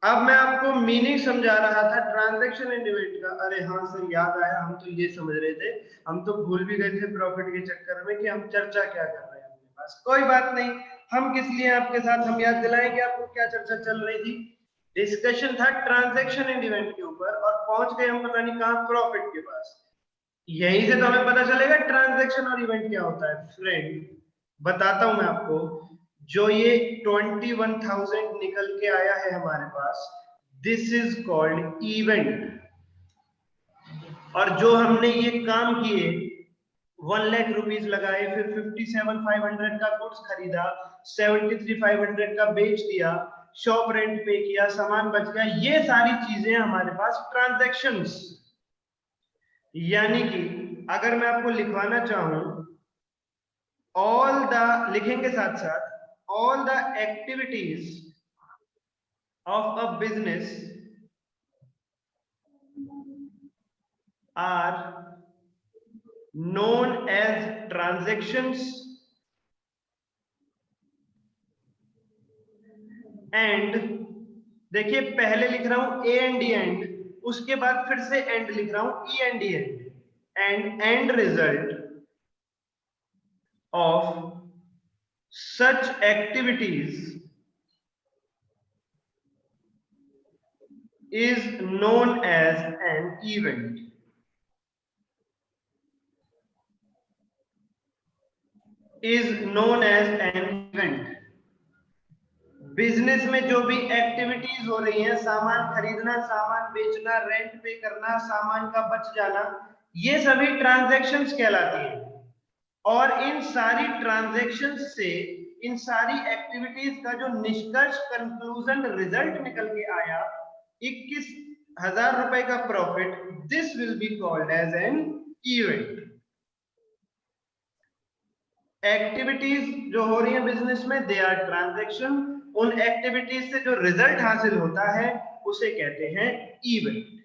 अब मैं आपको मीनिंग समझा रहा था ट्रांजैक्शन एंड इवेंट का। अरे हाँ सर याद आया, हम तो ये समझ रहे थे, हम तो भूल भी गए थे प्रॉफिट के चक्कर में कि हम चर्चा क्या कर रहे हैं अपने पास। कोई बात नहीं, हम किस लिए आपके साथ, हम याद दिलाएंगे आपको क्या चर्चा चल रही थी। डिस्कशन था ट्रांजैक्शन एंड इवेंट के ऊपर, और पहुंच गए हम पता नहीं कहां, प्रॉफिट के पास। यहीं से तो हमें पता चलेगा ट्रांजैक्शन और इवेंट क्या होता है। फ्रेंड बताता हूं मैं आपको, जो ये 21,000 निकल के आया है हमारे पास, दिस इज कॉल्ड इवेंट। और जो हमने ये काम किए, 1 लाख रुपीस लगाए, फिर 57,500 का गुड्स खरीदा, 73,500 का बेच दिया, शॉप रेंट पे किया, सामान बच गया, ये सारी चीजें हमारे पास ट्रांजैक्शंस। यानी कि अगर मैं आपको लिखवाना चाहूं, ऑल द, लिखेंगे साथ साथ, all the activities of a business are known as transactions and, देखिए पहले लिख रहा हूं ए एंड डी एंड, उसके बाद फिर से एंड लिख रहा हूं E and D and and result of such activities is known as an event. Is known as an event. Business में जो भी एक्टिविटीज हो रही हैं, सामान खरीदना, सामान बेचना, रेंट पे करना, सामान का बच जाना, ये सभी ट्रांजैक्शंस कहलाती हैं। और इन सारी ट्रांजैक्शंस से, इन सारी एक्टिविटीज का जो निष्कर्ष, कंक्लूजन, रिजल्ट निकल के आया 21,000 रुपए का profit, this will be called as an event. Activities जो हो रही है बिजनेस में, दे आर ट्रांजैक्शन। उन एक्टिविटीज से जो रिजल्ट हासिल होता है उसे कहते हैं इवेंट।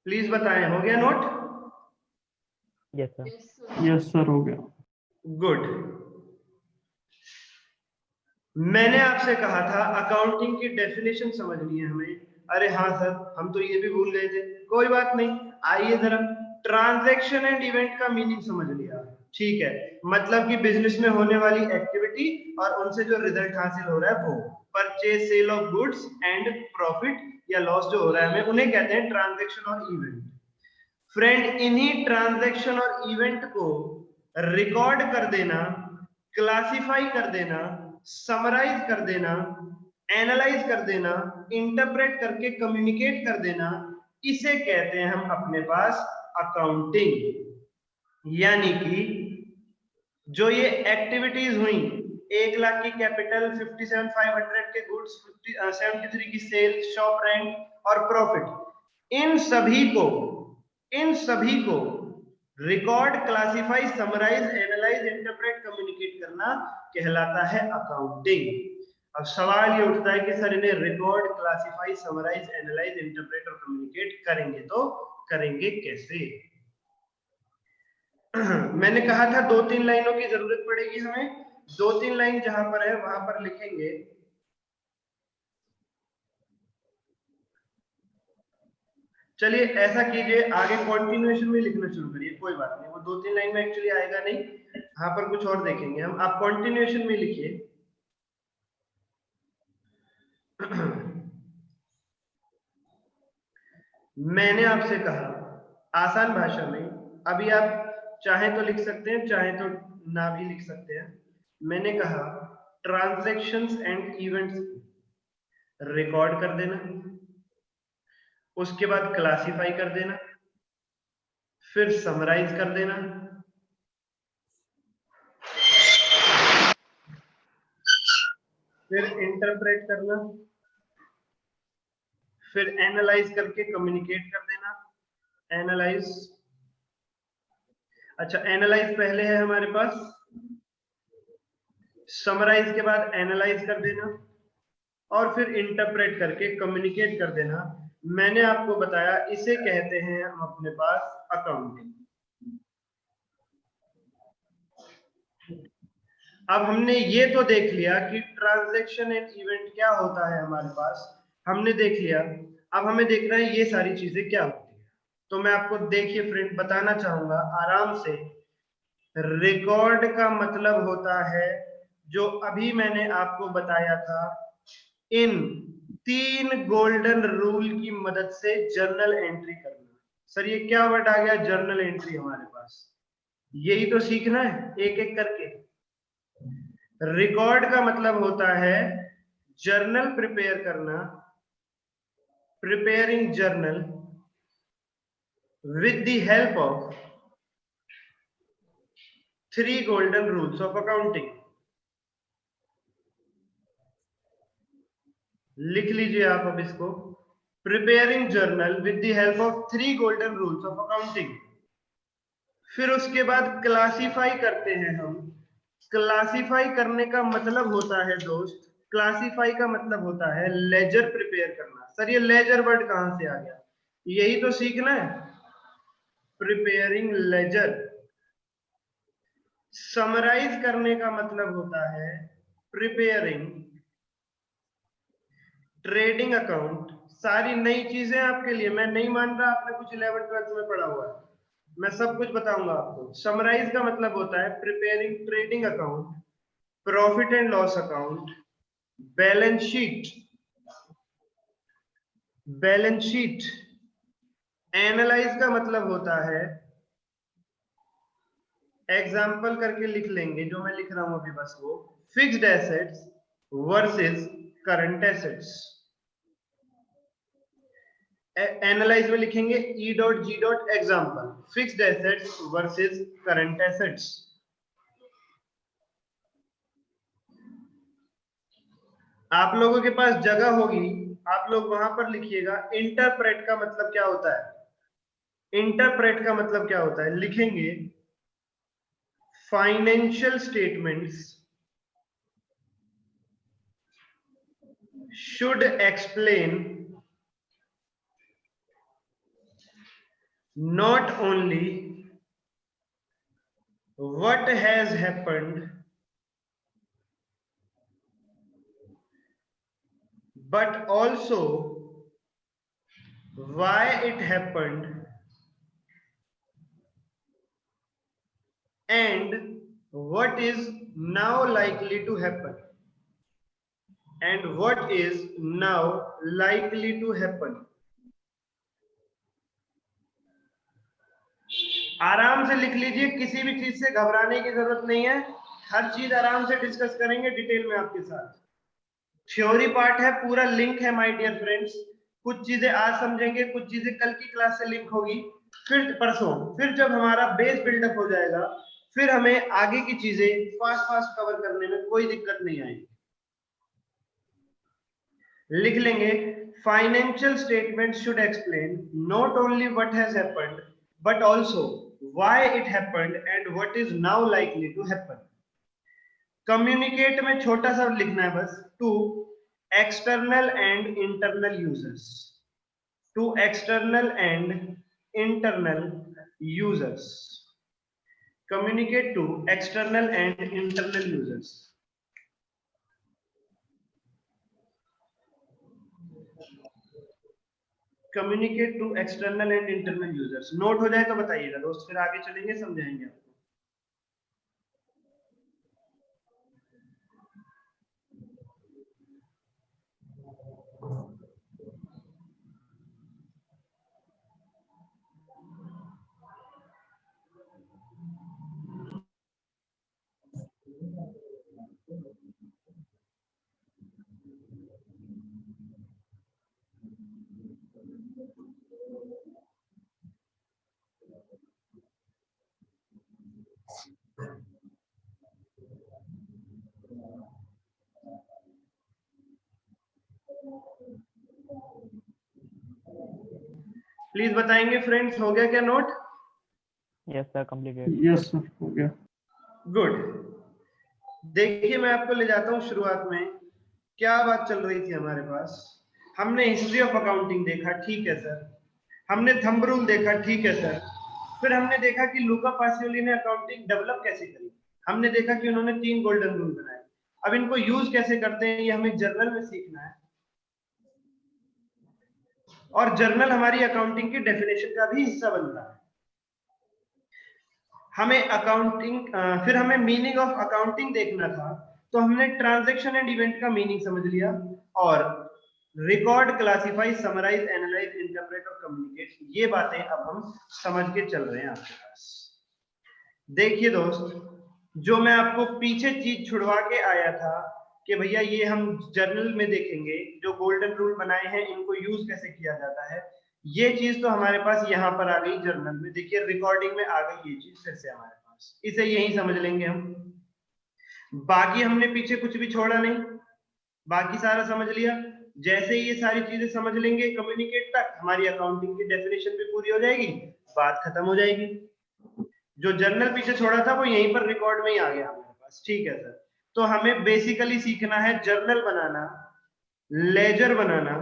प्लीज बताएं, हो गया note? Yes sir. Yes sir, हो गया। गुड। मैंने आपसे कहा था अकाउंटिंग की डेफिनेशन समझनी है हमें। अरे हाँ सर, हम तो ये भी भूल गए थे। कोई बात नहीं, आइए जरा ट्रांजैक्शन एंड इवेंट का मीनिंग समझ लिया, ठीक है? मतलब कि बिजनेस में होने वाली एक्टिविटी और उनसे जो रिजल्ट हासिल हो रहा है वो, purchase, sale of goods and profit या लॉस जो हो रहा है हमें, उन्हें कहते हैं ट्रांजैक्शन और इवेंट। फ्रेंड, इन्हीं ट्रांजैक्शन और इवेंट को रिकॉर्ड कर देना, क्लासिफाई कर देना, समराइज कर देना, एनालाइज कर देना, इंटरप्रेट करके कम्युनिकेट कर देना, इसे कहते हैं हम अपने पास अकाउंटिंग। यानी कि जो ये एक्टिविटीज हुई, 1 लाख की कैपिटल, 57,500 के गुड्स, 73 की सेल, शॉप रेंट और प्रॉफिट, इन सभी को record, classify, summarise, analyse, interpret, communicate करना कहलाता है अकाउंटिंग। अब सवाल ये उठता है कि सर इन्हें record, classify, summarise, analyse, interpret और कम्युनिकेट करेंगे तो करेंगे कैसे? मैंने कहा था 2-3 लाइनों की जरूरत पड़ेगी हमें। 2-3 लाइन जहां पर है वहां पर लिखेंगे। चलिए ऐसा कीजिए, आगे कंटिन्यूएशन में लिखना शुरू करिए, कोई बात नहीं, वो 2-3 लाइन में एक्चुअली आएगा नहीं, यहाँ पर कुछ और देखेंगे हम। आप कंटिन्यूएशन में लिखिए। मैंने आपसे कहा आसान भाषा में, अभी आप चाहे तो लिख सकते हैं, चाहे तो ना भी लिख सकते हैं। मैंने कहा ट्रांजैक्शंस एंड इवेंट्स रिकॉर्ड कर देना, उसके बाद क्लासिफाई कर देना, फिर समराइज कर देना, फिर इंटरप्रेट करना, फिर एनालाइज करके कम्युनिकेट कर देना। एनालाइज, अच्छा एनालाइज पहले है हमारे पास, समराइज के बाद एनालाइज कर देना और फिर इंटरप्रेट करके कम्युनिकेट कर देना। मैंने आपको बताया इसे कहते हैं हम अपने पास अकाउंटिंग। अब हमने ये तो देख लिया कि ट्रांजैक्शन एंड इवेंट क्या होता है हमारे पास, हमने देख लिया। अब हमें देखना है ये सारी चीजें क्या होती है। तो मैं आपको देखिए फ्रेंड बताना चाहूंगा आराम से। रिकॉर्ड का मतलब होता है, जो अभी मैंने आपको बताया था, इन 3 गोल्डन रूल की मदद से जर्नल एंट्री करना। सर ये क्या वर्ड आ गया, जर्नल एंट्री हमारे पास, यही तो सीखना है एक एक करके। रिकॉर्ड का मतलब होता है जर्नल प्रिपेयर करना, preparing journal with the help of 3 golden rules of accounting. लिख लीजिए आप अब इसको, preparing journal with the help of 3 golden rules of accounting. फिर उसके बाद क्लासिफाई करते हैं हम। क्लासिफाई करने का मतलब होता है दोस्त, क्लासिफाई का मतलब होता है लेजर प्रिपेयर करना। सर ये लेजर वर्ड कहां से आ गया, यही तो सीखना है। Preparing laser. समराइज करने का मतलब होता है प्रिपेयरिंग ट्रेडिंग अकाउंट। सारी नई चीजें आपके लिए, मैं नहीं मान रहा आपने कुछ 11th 12th में पढ़ा हुआ है, मैं सब कुछ बताऊंगा आपको। समराइज का मतलब होता है preparing trading account, profit and loss account, balance sheet, balance sheet. Analyse का मतलब होता है, एग्जाम्पल करके लिख लेंगे जो मैं लिख रहा हूं अभी बस वो, fixed assets versus current assets. Analyse में लिखेंगे E dot G dot example, fixed assets versus current assets. आप लोगों के पास जगह होगी, आप लोग वहां पर लिखिएगा। इंटरप्रेट का मतलब क्या होता है? इंटरप्रेट का मतलब क्या होता है? लिखेंगे financial statements should explain not only what has happened but also why it happened and what is now likely to happen, and what is now likely to happen। आराम से लिख लीजिए, किसी भी चीज से घबराने की जरूरत नहीं है, हर चीज आराम से डिस्कस करेंगे डिटेल में आपके साथ। थ्योरी पार्ट है, पूरा लिंक है माय डियर फ्रेंड्स। कुछ चीजें आज समझेंगे, कुछ चीजें कल की क्लास से लिंक होगी, फिर परसों, फिर जब हमारा बेस बिल्डअप हो जाएगा, फिर हमें आगे की चीजें फास्ट फास्ट कवर करने में कोई दिक्कत नहीं आएगी। लिख लेंगे financial statement should explain not only what has happened but also why it happened and what is now likely to happen. Communicate में छोटा सा लिखना है बस, to external and internal users, to external and internal users. Communicate to external and internal users. Communicate to external and internal users. Note हो जाए तो बताइएगा दोस्त, फिर आगे चलेंगे, समझाएंगे आपको। प्लीज बताएंगे फ्रेंड्स, हो गया क्या note? Yes sir, completed. Yes sir, हो गया। गुड। देखिए मैं आपको ले जाता हूं शुरुआत में, क्या बात चल रही थी हमारे पास। हमने हिस्ट्री ऑफ अकाउंटिंग देखा, ठीक है सर। हमने थंब रूल देखा, ठीक है सर। फिर हमने देखा कि लूका पासियोली ने अकाउंटिंग डेवलप कैसे करी। हमने देखा कि उन्होंने 3 गोल्डन रूल बनाए। अब इनको यूज कैसे करते हैं ये हमें जर्नल में सीखना है, और जर्नल हमारी अकाउंटिंग की डेफिनेशन का भी हिस्सा बन रहा है। हमें अकाउंटिंग, फिर हमें मीनिंग ऑफ अकाउंटिंग देखना था, तो हमने ट्रांजैक्शन एंड इवेंट का मीनिंग समझ लिया, और record, classify, summarise, analyse, interpret और कम्युनिकेट, ये बातें अब हम समझ के चल रहे हैं आपके पास। देखिए दोस्त, जो मैं आपको पीछे चीज छुड़वा के आया था कि भैया ये हम जर्नल में देखेंगे, जो गोल्डन रूल बनाए हैं इनको यूज कैसे किया जाता है, ये चीज तो हमारे पास यहाँ पर आ गई जर्नल में। देखिए रिकॉर्डिंग में आ गई ये चीज फिर से हमारे पास, इसे यही समझ लेंगे हम। बाकी हमने पीछे कुछ भी छोड़ा नहीं, बाकी सारा समझ लिया। जैसे ही ये सारी चीजें समझ लेंगे कम्युनिकेट तक, हमारी अकाउंटिंग की डेफिनेशन भी पूरी हो जाएगी, बात खत्म हो जाएगी। जो जर्नल पीछे छोड़ा था वो यहीं पर रिकॉर्ड में ही आ गया हमारे पास, ठीक है सर। तो हमें बेसिकली सीखना है जर्नल बनाना, लेजर बनाना,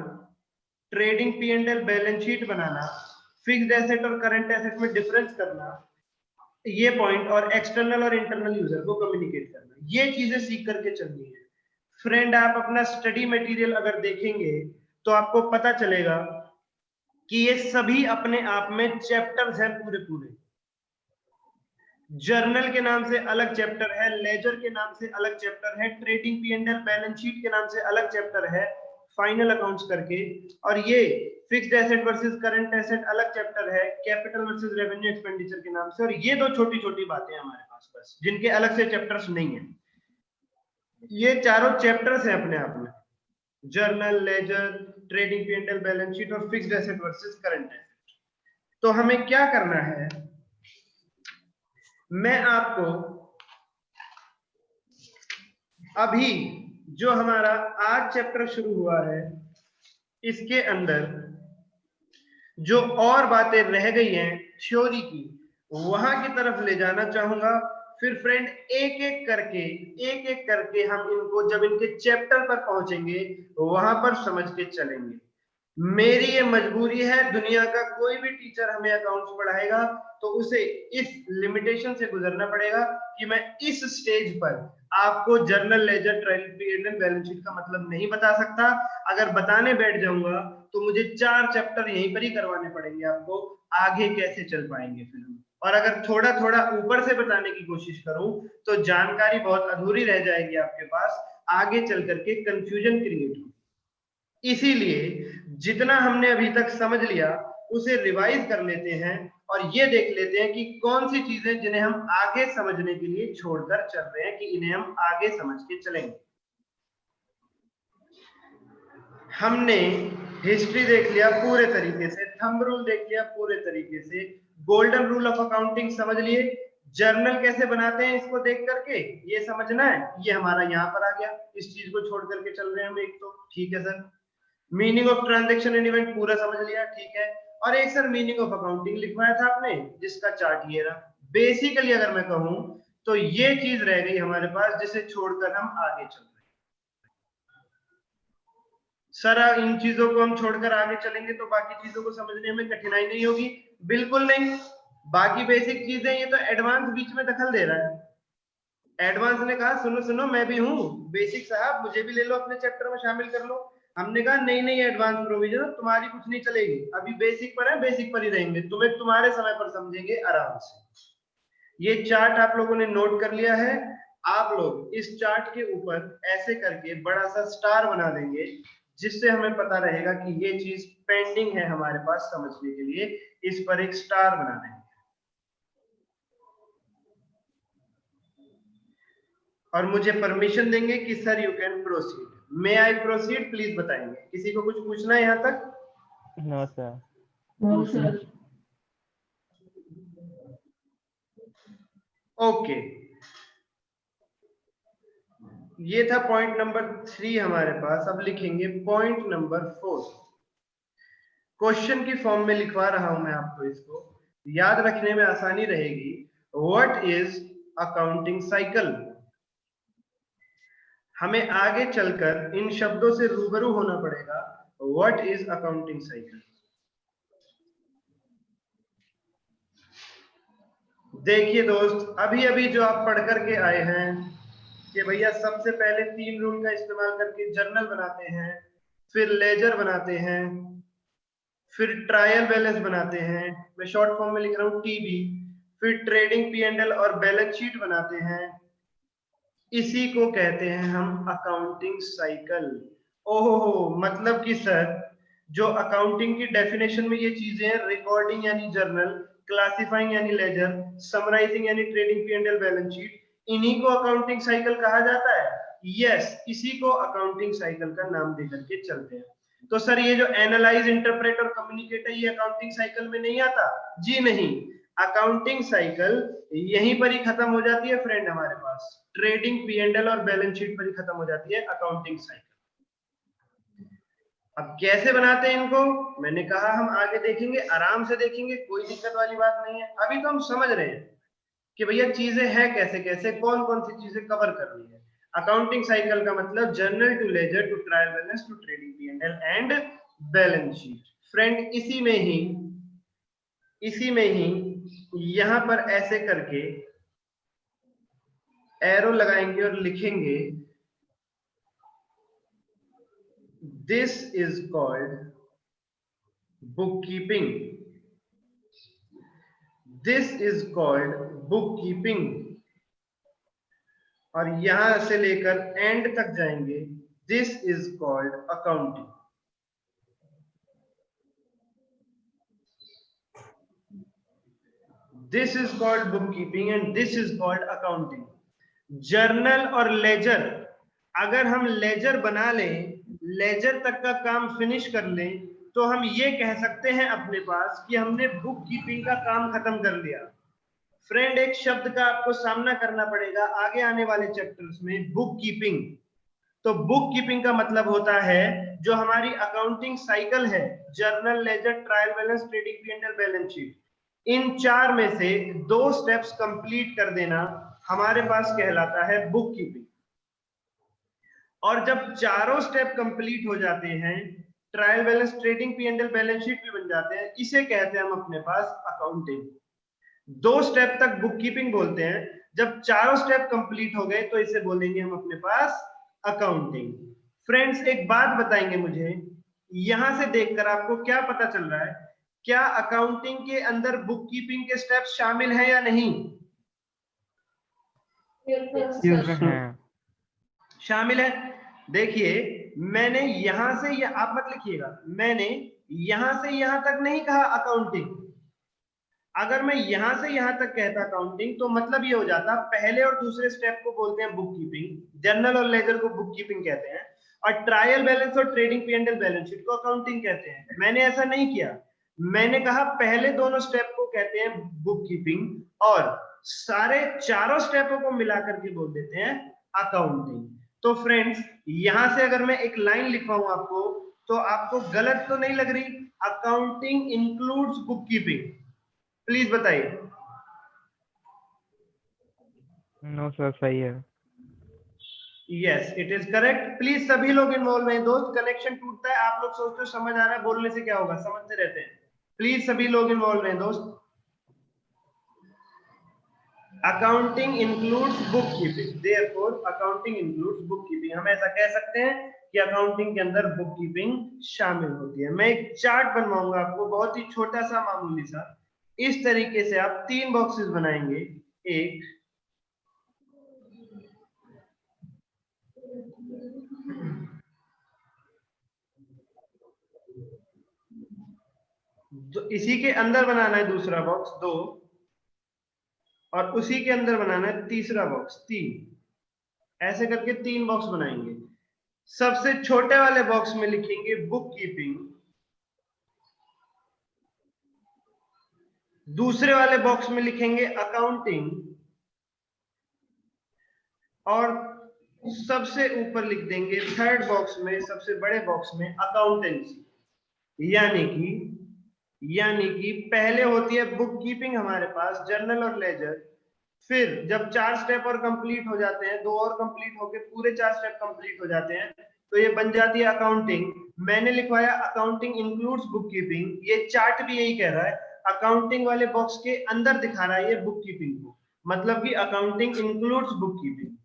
ट्रेडिंग P&L बैलेंस शीट बनाना, फिक्स्ड एसेट और करंट एसेट में डिफरेंस करना, ये पॉइंट, और एक्सटर्नल और इंटरनल यूजर को कम्युनिकेट करना, ये चीजें सीख करके चलनी है। फ्रेंड आप अपना स्टडी मटेरियल अगर देखेंगे तो आपको पता चलेगा कि ये सभी अपने आप में चैप्टर्स हैं पूरे पूरे। जर्नल के नाम से अलग चैप्टर है, लेजर के नाम से अलग चैप्टर है, ट्रेडिंग P&L बैलेंस शीट के नाम से अलग चैप्टर है, फाइनल अकाउंट्स करके, और ये fixed asset versus current asset अलग चैप्टर है, कैपिटल वर्सेस रेवेन्यू एक्सपेंडिचर के नाम से। और ये दो छोटी छोटी बातें हमारे पास बस, जिनके अलग से चैप्टर्स नहीं है। ये चारों चैप्टर्स हैं अपने आप में, journal, ledger, trading P&L balance sheet और fixed asset versus current asset. तो हमें क्या करना है, मैं आपको अभी जो हमारा आज चैप्टर शुरू हुआ है इसके अंदर जो और बातें रह गई हैं थ्योरी की, वहां की तरफ ले जाना चाहूंगा। फिर फ्रेंड एक एक करके हम इनको जब इनके चैप्टर पर पहुंचेंगे वहां पर समझ के चलेंगे। मेरी ये मजबूरी है, दुनिया का कोई भी टीचर हमें अकाउंट्स पढ़ाएगा तो उसे इस लिमिटेशन से गुजरना पड़ेगा कि मैं इस स्टेज पर आपको journal, ledger, trading P&L balance sheet का मतलब नहीं बता सकता। अगर बताने बैठ जाऊंगा तो मुझे 4 चैप्टर यहीं पर ही करवाने पड़ेंगे आपको, आगे कैसे चल पाएंगे फिर हम। और अगर थोड़ा थोड़ा ऊपर से बताने की कोशिश करूं तो जानकारी बहुत अधूरी रह जाएगी आपके पास, आगे चल करके कंफ्यूजन क्रिएट हो। इसीलिए जितना हमने अभी तक समझ लिया उसे रिवाइज कर लेते हैं और ये देख लेते हैं कि कौन सी चीजें जिन्हें हम आगे समझने के लिए छोड़कर चल रहे हैं कि इन्हें हम आगे समझ के चलेंगे। हमने हिस्ट्री देख लिया पूरे तरीके से, थंब रूल देख लिया पूरे तरीके से, गोल्डन रूल ऑफ अकाउंटिंग समझ लिए, जर्नल कैसे बनाते हैं इसको देख करके ये समझना है, ये हमारा यहाँ पर आ गया। इस चीज को छोड़ करके चल रहे हैं हम एक तो, ठीक है sir. Meaning of transaction and event पूरा समझ लिया, ठीक है। और एक सर मीनिंग ऑफ अकाउंटिंग लिखवाया था आपने जिसका चार्ट ये रहा। बेसिकली अगर मैं कहूं तो ये चीज रह गई हमारे पास जिसे छोड़कर हम आगे चल रहे हैं। सर इन चीजों को हम छोड़कर आगे चलेंगे तो बाकी चीजों को समझने में कठिनाई नहीं होगी? बिल्कुल नहीं। बाकी बेसिक चीजें ये तो एडवांस बीच में दखल दे रहा है। एडवांस ने कहा सुनो सुनो मैं भी हूँ बेसिक साहब, मुझे भी ले लो अपने चैप्टर में शामिल कर लो। हमने कहा नहीं नहीं एडवांस प्रोविजन तुम्हारी कुछ नहीं चलेगी, अभी बेसिक पर है, बेसिक पर ही रहेंगे, तुम्हें तुम्हारे समय पर समझेंगे आराम से। ये चार्ट आप लोगों ने नोट कर लिया है। आप लोग इस चार्ट के ऊपर ऐसे करके बड़ा सा स्टार बना देंगे जिससे हमें पता रहेगा कि ये चीज पेंडिंग है हमारे पास समझने के लिए, इस पर एक स्टार बना देंगे। और मुझे परमिशन देंगे कि sir you can proceed. May I proceed please बताएंगे, किसी को कुछ पूछना है यहाँ तक? No sir. No sir. Okay, ये था पॉइंट नंबर 3 हमारे पास। अब लिखेंगे पॉइंट नंबर 4। क्वेश्चन की फॉर्म में लिखवा रहा हूं मैं आपको, इसको याद रखने में आसानी रहेगी। What is accounting cycle? हमें आगे चलकर इन शब्दों से रूबरू होना पड़ेगा। What is accounting cycle? देखिए दोस्त, अभी अभी जो आप पढ़ करके आए हैं कि भैया सबसे पहले 3 रूल का इस्तेमाल करके जर्नल बनाते हैं, फिर लेजर बनाते हैं, फिर ट्रायल बैलेंस बनाते हैं, मैं शॉर्ट फॉर्म में लिख रहा हूं टीबी, फिर ट्रेडिंग P&L और बैलेंस शीट बनाते हैं, इसी को कहते हैं हम अकाउंटिंग साइकिल। ओहो, मतलब कि सर जो अकाउंटिंग की डेफिनेशन में ये चीजें हैं, रिकॉर्डिंग यानी जर्नल, क्लासिफाइंग यानी लेजर, समराइजिंग यानी ट्रेडिंग P&L बैलेंस शीट, इन्हीं को अकाउंटिंग साइकिल कहा जाता है। यस, इसी को अकाउंटिंग साइकिल का नाम देकर के चलते हैं। तो सर ये जो एनालाइज, इंटरप्रेट और कम्युनिकेट है ये अकाउंटिंग साइकिल में नहीं आता? जी नहीं, अकाउंटिंग साइकिल यहीं पर ही खत्म हो जाती है फ्रेंड हमारे पास, ट्रेडिंग P&L और बैलेंस शीट पर ही खत्म हो जाती है अकाउंटिंग साइकिल। अब कैसे बनाते हैं इनको मैंने कहा हम आगे देखेंगे, आराम से देखेंगे, कोई दिक्कत वाली बात नहीं है। अभी तो हम समझ रहे हैं कि भैया चीजें हैं कैसे कैसे, कौन कौन सी चीजें कवर करनी है। अकाउंटिंग साइकिल का मतलब journal to ledger to trial balance to trading P&L and balance sheet. Friend इसी में ही इसी में ही यहां पर ऐसे करके एरो लगाएंगे और लिखेंगे this is called book keeping, this is called book keeping, और यहां से लेकर एंड तक जाएंगे, this is called accounting. This is called book keeping and this is called accounting. Journal और लेजर, अगर हम लेजर बना लें, लेजर तक का काम फिनिश कर लें, तो हम ये कह सकते हैं अपने पास कि हमने बुक कीपिंग का काम खत्म कर लिया। फ्रेंड, एक शब्द का आपको सामना करना पड़ेगा आगे आने वाले चैप्टर्स में, बुक कीपिंग। तो बुक कीपिंग का मतलब होता है जो हमारी अकाउंटिंग साइकिल है, journal, ledger, trial balance, trading P&L, balance sheet, इन चार में से 2 स्टेप्स कंप्लीट कर देना हमारे पास कहलाता है बुक कीपिंग। और जब चारों स्टेप कंप्लीट हो जाते हैं, trial balance, trading P&L, balance sheet भी बन जाते हैं, इसे कहते हैं हम अपने पास अकाउंटिंग। 2 स्टेप तक बुक कीपिंग बोलते हैं, जब चारों स्टेप कंप्लीट हो गए तो इसे बोलेंगे हम अपने पास अकाउंटिंग। फ्रेंड्स, एक बात बताएंगे मुझे, यहां से देखकर आपको क्या पता चल रहा है, क्या अकाउंटिंग के अंदर बुक कीपिंग के स्टेप्स शामिल हैं या नहीं? शामिल है। देखिए, मैंने यहां से आप मत लिखिएगा, मैंने यहां से यहां तक नहीं कहा अकाउंटिंग। अगर मैं यहां से यहां तक कहता अकाउंटिंग, तो मतलब ये हो जाता पहले और दूसरे स्टेप को बोलते हैं बुक कीपिंग, जर्नल और लेजर को बुक कीपिंग कहते हैं, और ट्रायल बैलेंस और ट्रेडिंग P&L, बैलेंस शीट को अकाउंटिंग कहते हैं। मैंने ऐसा नहीं किया, मैंने कहा पहले दोनों स्टेप को कहते हैं बुक कीपिंग, और सारे चारों स्टेपों को मिलाकर के बोल देते हैं अकाउंटिंग। तो फ्रेंड्स, यहां से अगर मैं एक लाइन लिखवाऊं आपको, तो आपको गलत तो नहीं लग रही? Accounting includes book keeping, please बताइए। नो सर, सही है। Yes, it is correct. Please सभी लोग इन्वॉल्व हैं दोस्त, कनेक्शन टूटता है, आप लोग सोचते हो समझ आ रहा है, बोलने से क्या होगा, समझते रहते हैं। प्लीज सभी लोग इन्वॉल्व हैं दोस्त। Accounting includes book keeping, therefore accounting includes book keeping. हम ऐसा कह सकते हैं कि अकाउंटिंग के अंदर बुक कीपिंग शामिल होती है। मैं एक चार्ट बनवाऊंगा आपको, बहुत ही छोटा सा, मामूली सा। इस तरीके से आप 3 बॉक्सेस बनाएंगे, एक, तो इसी के अंदर बनाना है दूसरा बॉक्स 2, और उसी के अंदर बनाना है तीसरा बॉक्स 3। ऐसे करके 3 बॉक्स बनाएंगे। सबसे छोटे वाले बॉक्स में लिखेंगे बुक कीपिंग, दूसरे वाले बॉक्स में लिखेंगे अकाउंटिंग, और सबसे ऊपर लिख देंगे थर्ड बॉक्स में, सबसे बड़े बॉक्स में, अकाउंटेंसी। यानी कि पहले होती है बुक कीपिंग हमारे पास, जर्नल और लेजर, फिर जब 4 स्टेप और कंप्लीट हो जाते हैं, 2 और कंप्लीट होके पूरे 4 स्टेप कंप्लीट हो जाते हैं, तो ये बन जाती है अकाउंटिंग। मैंने लिखवाया अकाउंटिंग इंक्लूड्स बुक कीपिंग, ये चार्ट भी यही कह रहा है, अकाउंटिंग वाले बॉक्स के अंदर दिखा रहा है ये बुक कीपिंग को, मतलब कि अकाउंटिंग इंक्लूड्स बुक कीपिंग।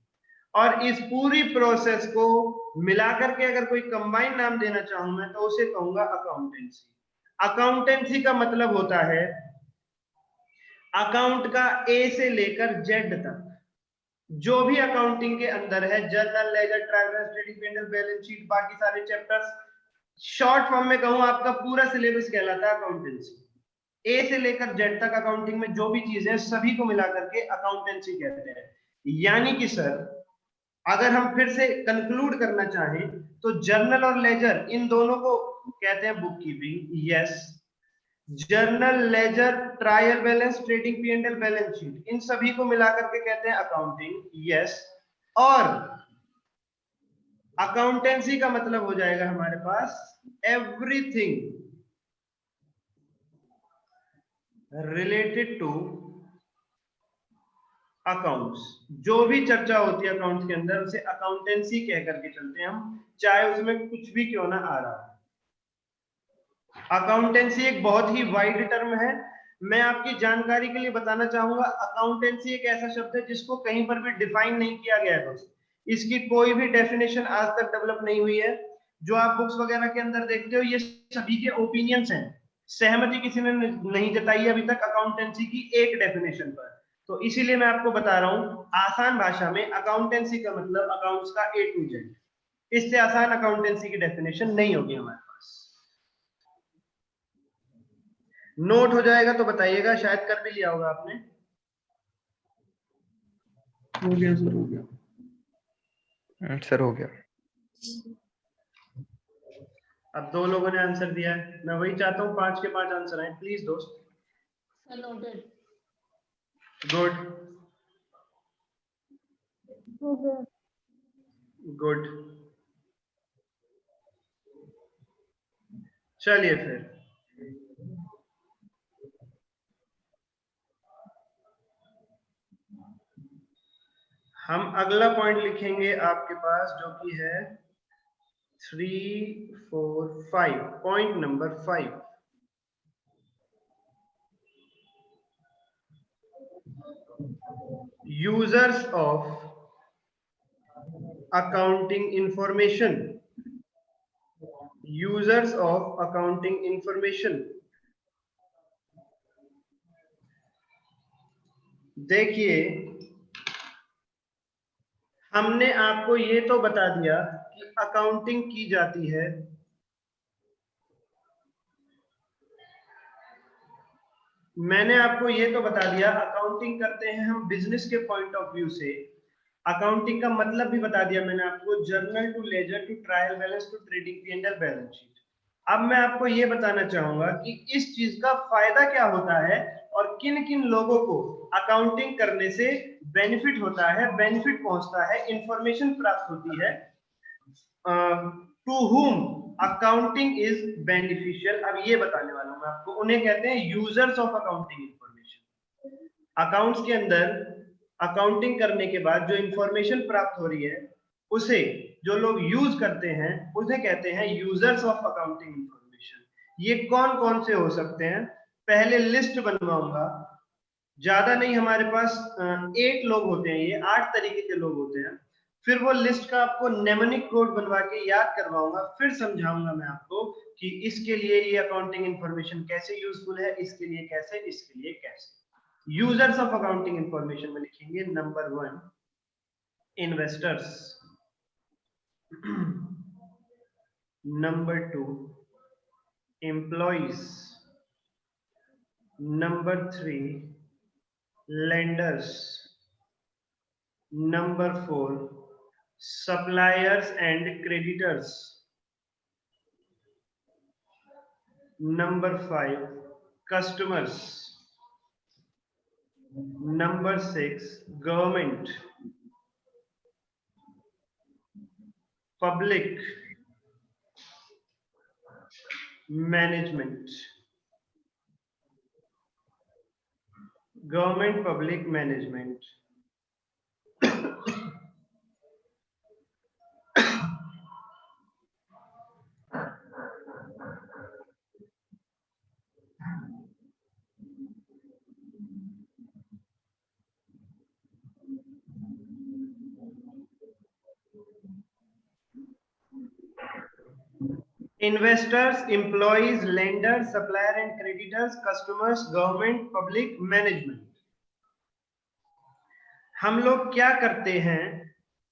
और इस पूरी प्रोसेस को मिलाकर के अगर कोई कंबाइन नाम देना चाहूं मैं, तो उसे कहूंगा अकाउंटेंसी। अकाउंटेंसी का मतलब होता है अकाउंट का ए से लेकर जेड तक जो भी अकाउंटिंग के अंदर है, journal, ledger, trial balance, trading P&L, balance sheet, बाकी सारे चैप्टर्स, शॉर्ट फॉर्म में कहूं आपका पूरा सिलेबस कहलाता है अकाउंटेंसी। ए से लेकर जेड तक अकाउंटिंग में जो भी चीजें, सभी को मिलाकर के अकाउंटेंसी कहते हैं। यानी कि सर, अगर हम फिर से कंक्लूड करना चाहें, तो जर्नल और लेजर, इन दोनों को कहते हैं book keeping. Yes, journal, ledger, trial balance, trading P&L, balance sheet, इन सभी को मिलाकर के कहते हैं अकाउंटिंग। यस, और अकाउंटेंसी का मतलब हो जाएगा हमारे पास एवरीथिंग रिलेटेड टू अकाउंट्स। जो भी चर्चा होती है अकाउंट्स के अंदर, उसे अकाउंटेंसी कह करके चलते हैं हम, चाहे उसमें कुछ भी क्यों ना आ रहा है। अकाउंटेंसी एक बहुत ही वाइड टर्म है, मैं आपकी जानकारी के लिए बताना चाहूंगा, अकाउंटेंसी एक ऐसा शब्द है जिसको कहीं पर भी डिफाइन नहीं किया गया है दोस्त। इसकी कोई भी डेफिनेशन आज तक डेवलप नहीं हुई है। जो आप बुक्स वगैरह के अंदर देखते हो ये सभी के ओपिनियंस हैं, सहमति किसी ने नहीं जताई अभी तक अकाउंटेंसी की एक डेफिनेशन पर। तो इसीलिए मैं आपको बता रहा हूं आसान भाषा में, अकाउंटेंसी का मतलब अकाउंट्स का A to Z। इससे आसान अकाउंटेंसी की डेफिनेशन नहीं होगी हमारे पास। नोट हो जाएगा तो बताइएगा, शायद कर भी लिया होगा आपने। हो गया सर, हो गया सर, हो गया। अब 2 लोगों ने आंसर दिया है, मैं वही चाहता हूँ 5 के 5 आंसर आए प्लीज दोस्त। Sir, noted. गुड हो गया। गुड। चलिए फिर हम अगला पॉइंट लिखेंगे आपके पास, जो कि है 3, 4, 5। Point number 5, users of accounting information. Users of accounting information. देखिए, हमने आपको ये तो बता दिया कि अकाउंटिंग की जाती है, मैंने आपको ये तो बता दिया अकाउंटिंग करते हैं हम बिजनेस के पॉइंट ऑफ व्यू से। अकाउंटिंग का मतलब भी बता दिया मैंने आपको, journal to ledger to trial balance to trading P&L balance sheet. अब मैं आपको ये बताना चाहूंगा कि इस चीज का फायदा क्या होता है और किन किन लोगों को अकाउंटिंग करने से बेनिफिट होता है, बेनिफिट पहुंचता है, इंफॉर्मेशन प्राप्त होती है, to whom accounting is beneficial. अब ये बताने वाला हूं मैं आपको, उन्हें कहते हैं users of accounting information. Accounts के अंदर अकाउंटिंग करने के बाद जो इंफॉर्मेशन प्राप्त हो रही है उसे जो लोग यूज करते हैं उसे कहते हैं यूजर्स ऑफ अकाउंटिंग इंफॉर्मेशन। ये कौन कौन से हो सकते हैं, पहले लिस्ट बनवाऊंगा, ज्यादा नहीं, हमारे पास 8 लोग होते हैं, ये 8 तरीके के लोग होते हैं। फिर वो लिस्ट का आपको नेमोनिक कोड बनवा के याद करवाऊंगा, फिर समझाऊंगा मैं आपको कि इसके लिए ये अकाउंटिंग इंफॉर्मेशन कैसे यूजफुल है, इसके लिए कैसे, इसके लिए कैसे। यूजर्स ऑफ अकाउंटिंग इंफॉर्मेशन में लिखेंगे number 1 investors, number 2 employees, number 3 lenders, number 4 suppliers and creditors, number 5 customers, number 6 government, public, management, government, public, management। Investors, employees, lenders, supplier and creditors, customers, government, public, management. हम लोग क्या करते हैं,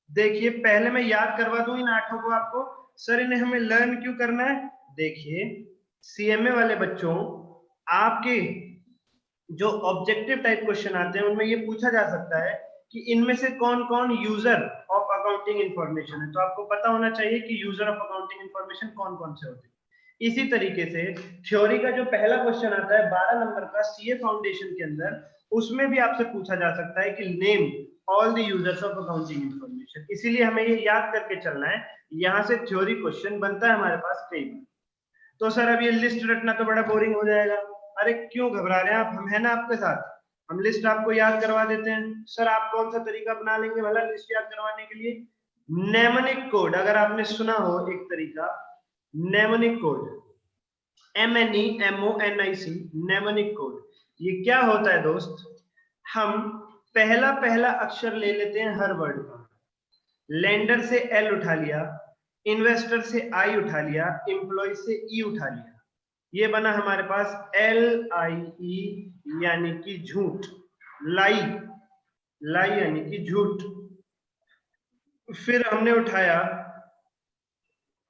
देखिए पहले मैं याद करवा दूं इन 8 को आपको। सर इन्हें हमें लर्न क्यों करना है, देखिए सीएमए वाले बच्चों, आपके जो ऑब्जेक्टिव टाइप क्वेश्चन आते हैं उनमें ये पूछा जा सकता है कि इनमें से कौन कौन यूजर ऑफ अकाउंटिंग इंफॉर्मेशन है। तो आपको पता होना चाहिए कि यूजर ऑफ अकाउंटिंग इंफॉर्मेशन कौन कौन से होते हैं। इसी तरीके से थ्योरी का जो पहला क्वेश्चन आता है 12 नंबर का सीए फाउंडेशन के अंदर, उसमें भी आपसे पूछा जा सकता है कि name all the users of accounting information. इसीलिए हमें ये याद करके चलना है, यहाँ से थ्योरी क्वेश्चन बनता है हमारे पास कई बार। तो सर अब ये लिस्ट रटना तो बड़ा बोरिंग हो जाएगा। अरे क्यों घबरा रहे हैं आप, हम है ना आपके साथ, हम लिस्ट आपको याद करवा देते हैं। सर आप कौन सा तरीका अपना लेंगे भला लिस्ट याद करवाने के लिए, नेमोनिक कोड। अगर आपने सुना हो एक तरीका mnemonic code, MNEMONIC, mnemonic code. ये क्या होता है दोस्त, हम पहला पहला अक्षर ले लेते हैं हर वर्ड का। लेंडर से एल उठा लिया, इन्वेस्टर से आई उठा लिया, एम्प्लॉय से ई उठा लिया, ये बना हमारे पास LIE यानी कि झूठ, लाई, लाई यानी कि झूठ। फिर हमने उठाया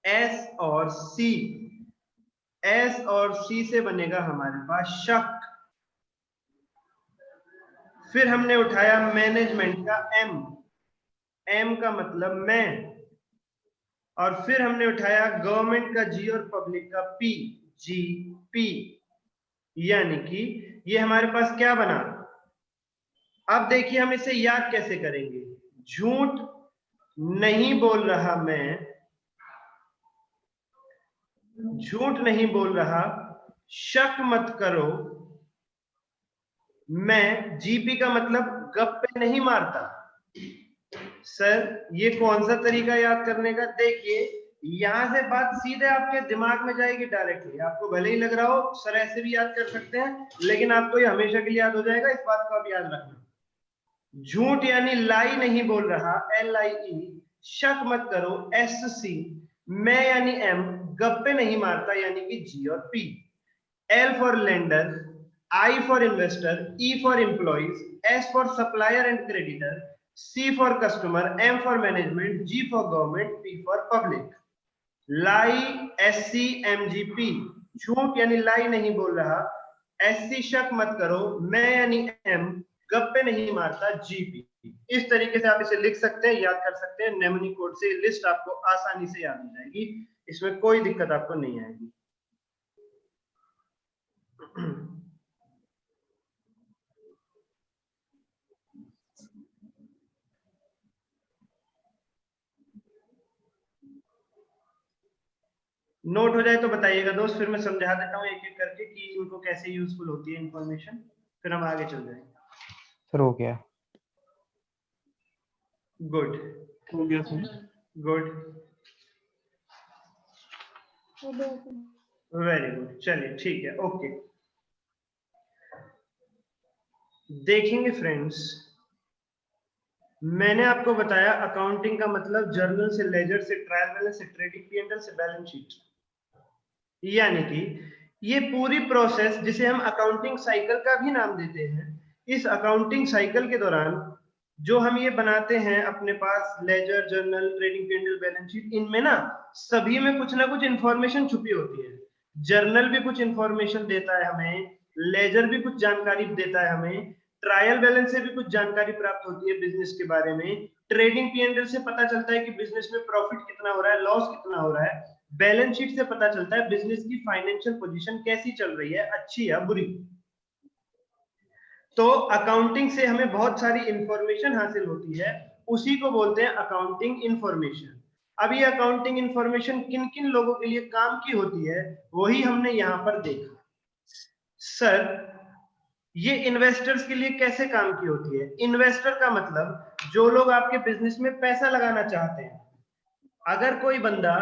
S और C, S और C से बनेगा हमारे पास शक। फिर हमने उठाया मैनेजमेंट का M, M का मतलब मैं। और फिर हमने उठाया गवर्नमेंट का G और पब्लिक का P, GP, यानी कि ये हमारे पास क्या बना। अब देखिए हम इसे याद कैसे करेंगे। झूठ नहीं बोल रहा मैं, झूठ नहीं बोल रहा, शक मत करो, मैं, GP का मतलब गप्पे नहीं मारता। सर ये कौन सा तरीका याद करने का, देखिए यहां से बात सीधे आपके दिमाग में जाएगी डायरेक्टली। आपको भले ही लग रहा हो सर ऐसे भी याद कर सकते हैं, लेकिन आपको ये हमेशा के लिए याद हो जाएगा, इस बात को आप याद रखना। झूठ यानी लाई नहीं बोल रहा, LIE, शक मत करो, SC, मैं यानी M, गप्पे नहीं मारता यानी कि G और P, L for lender, I for investor, E for employees, S for supplier and creditor, C for customer, M for management, G for government, P for public. Lie, SC, MGP, झूठ यानी लाई नहीं बोल रहा, SC शक मत करो, मैं यानी M, गप्पे नहीं मारता, GP। इस तरीके से आप इसे लिख सकते हैं, याद कर सकते हैं। नेमोनिक कोड से लिस्ट आपको आसानी से याद हो जाएगी, इसमें कोई दिक्कत आपको नहीं आएगी। नोट हो जाए तो बताइएगा दोस्त, फिर मैं समझा देता हूँ एक एक करके कि इनको कैसे यूजफुल होती है इंफॉर्मेशन, फिर हम आगे चल जाएंगे। सर हो गया। गुड, हो गया सर। गुड, हो गया सर। वेरी गुड, चलिए ठीक है, ओके। देखेंगे फ्रेंड्स, मैंने आपको बताया अकाउंटिंग का मतलब जर्नल से, लेजर से, ट्रायल बैलेंस से, ट्रेडिंग P&L से, बैलेंस शीट, यानी कि ये पूरी प्रोसेस जिसे हम अकाउंटिंग साइकिल का भी नाम देते हैं, इस अकाउंटिंग साइकिल के दौरान जो हम ये बनाते हैं अपने पास ledger, journal, trading P&L, balance sheet, इनमें ना सभी में कुछ ना कुछ इंफॉर्मेशन छुपी होती है। जर्नल भी कुछ इंफॉर्मेशन देता है हमें, लेजर भी कुछ जानकारी देता है हमें, ट्रायल बैलेंस से भी कुछ जानकारी प्राप्त होती है बिजनेस के बारे में, ट्रेडिंग P&L से पता चलता है कि बिजनेस में प्रॉफिट कितना हो रहा है, लॉस कितना हो रहा है, बैलेंस शीट से पता चलता है बिजनेस की फाइनेंशियल पोजीशन कैसी चल रही है, अच्छी या बुरी। तो अकाउंटिंग से हमें बहुत सारी इंफॉर्मेशन हासिल होती है, उसी को बोलते हैं अकाउंटिंग इंफॉर्मेशन। अब ये अकाउंटिंग इंफॉर्मेशन किन किन लोगों के लिए काम की होती है, वही हमने यहाँ पर देखा। सर ये इन्वेस्टर्स के लिए कैसे काम की होती है? इन्वेस्टर का मतलब जो लोग आपके बिजनेस में पैसा लगाना चाहते हैं। अगर कोई बंदा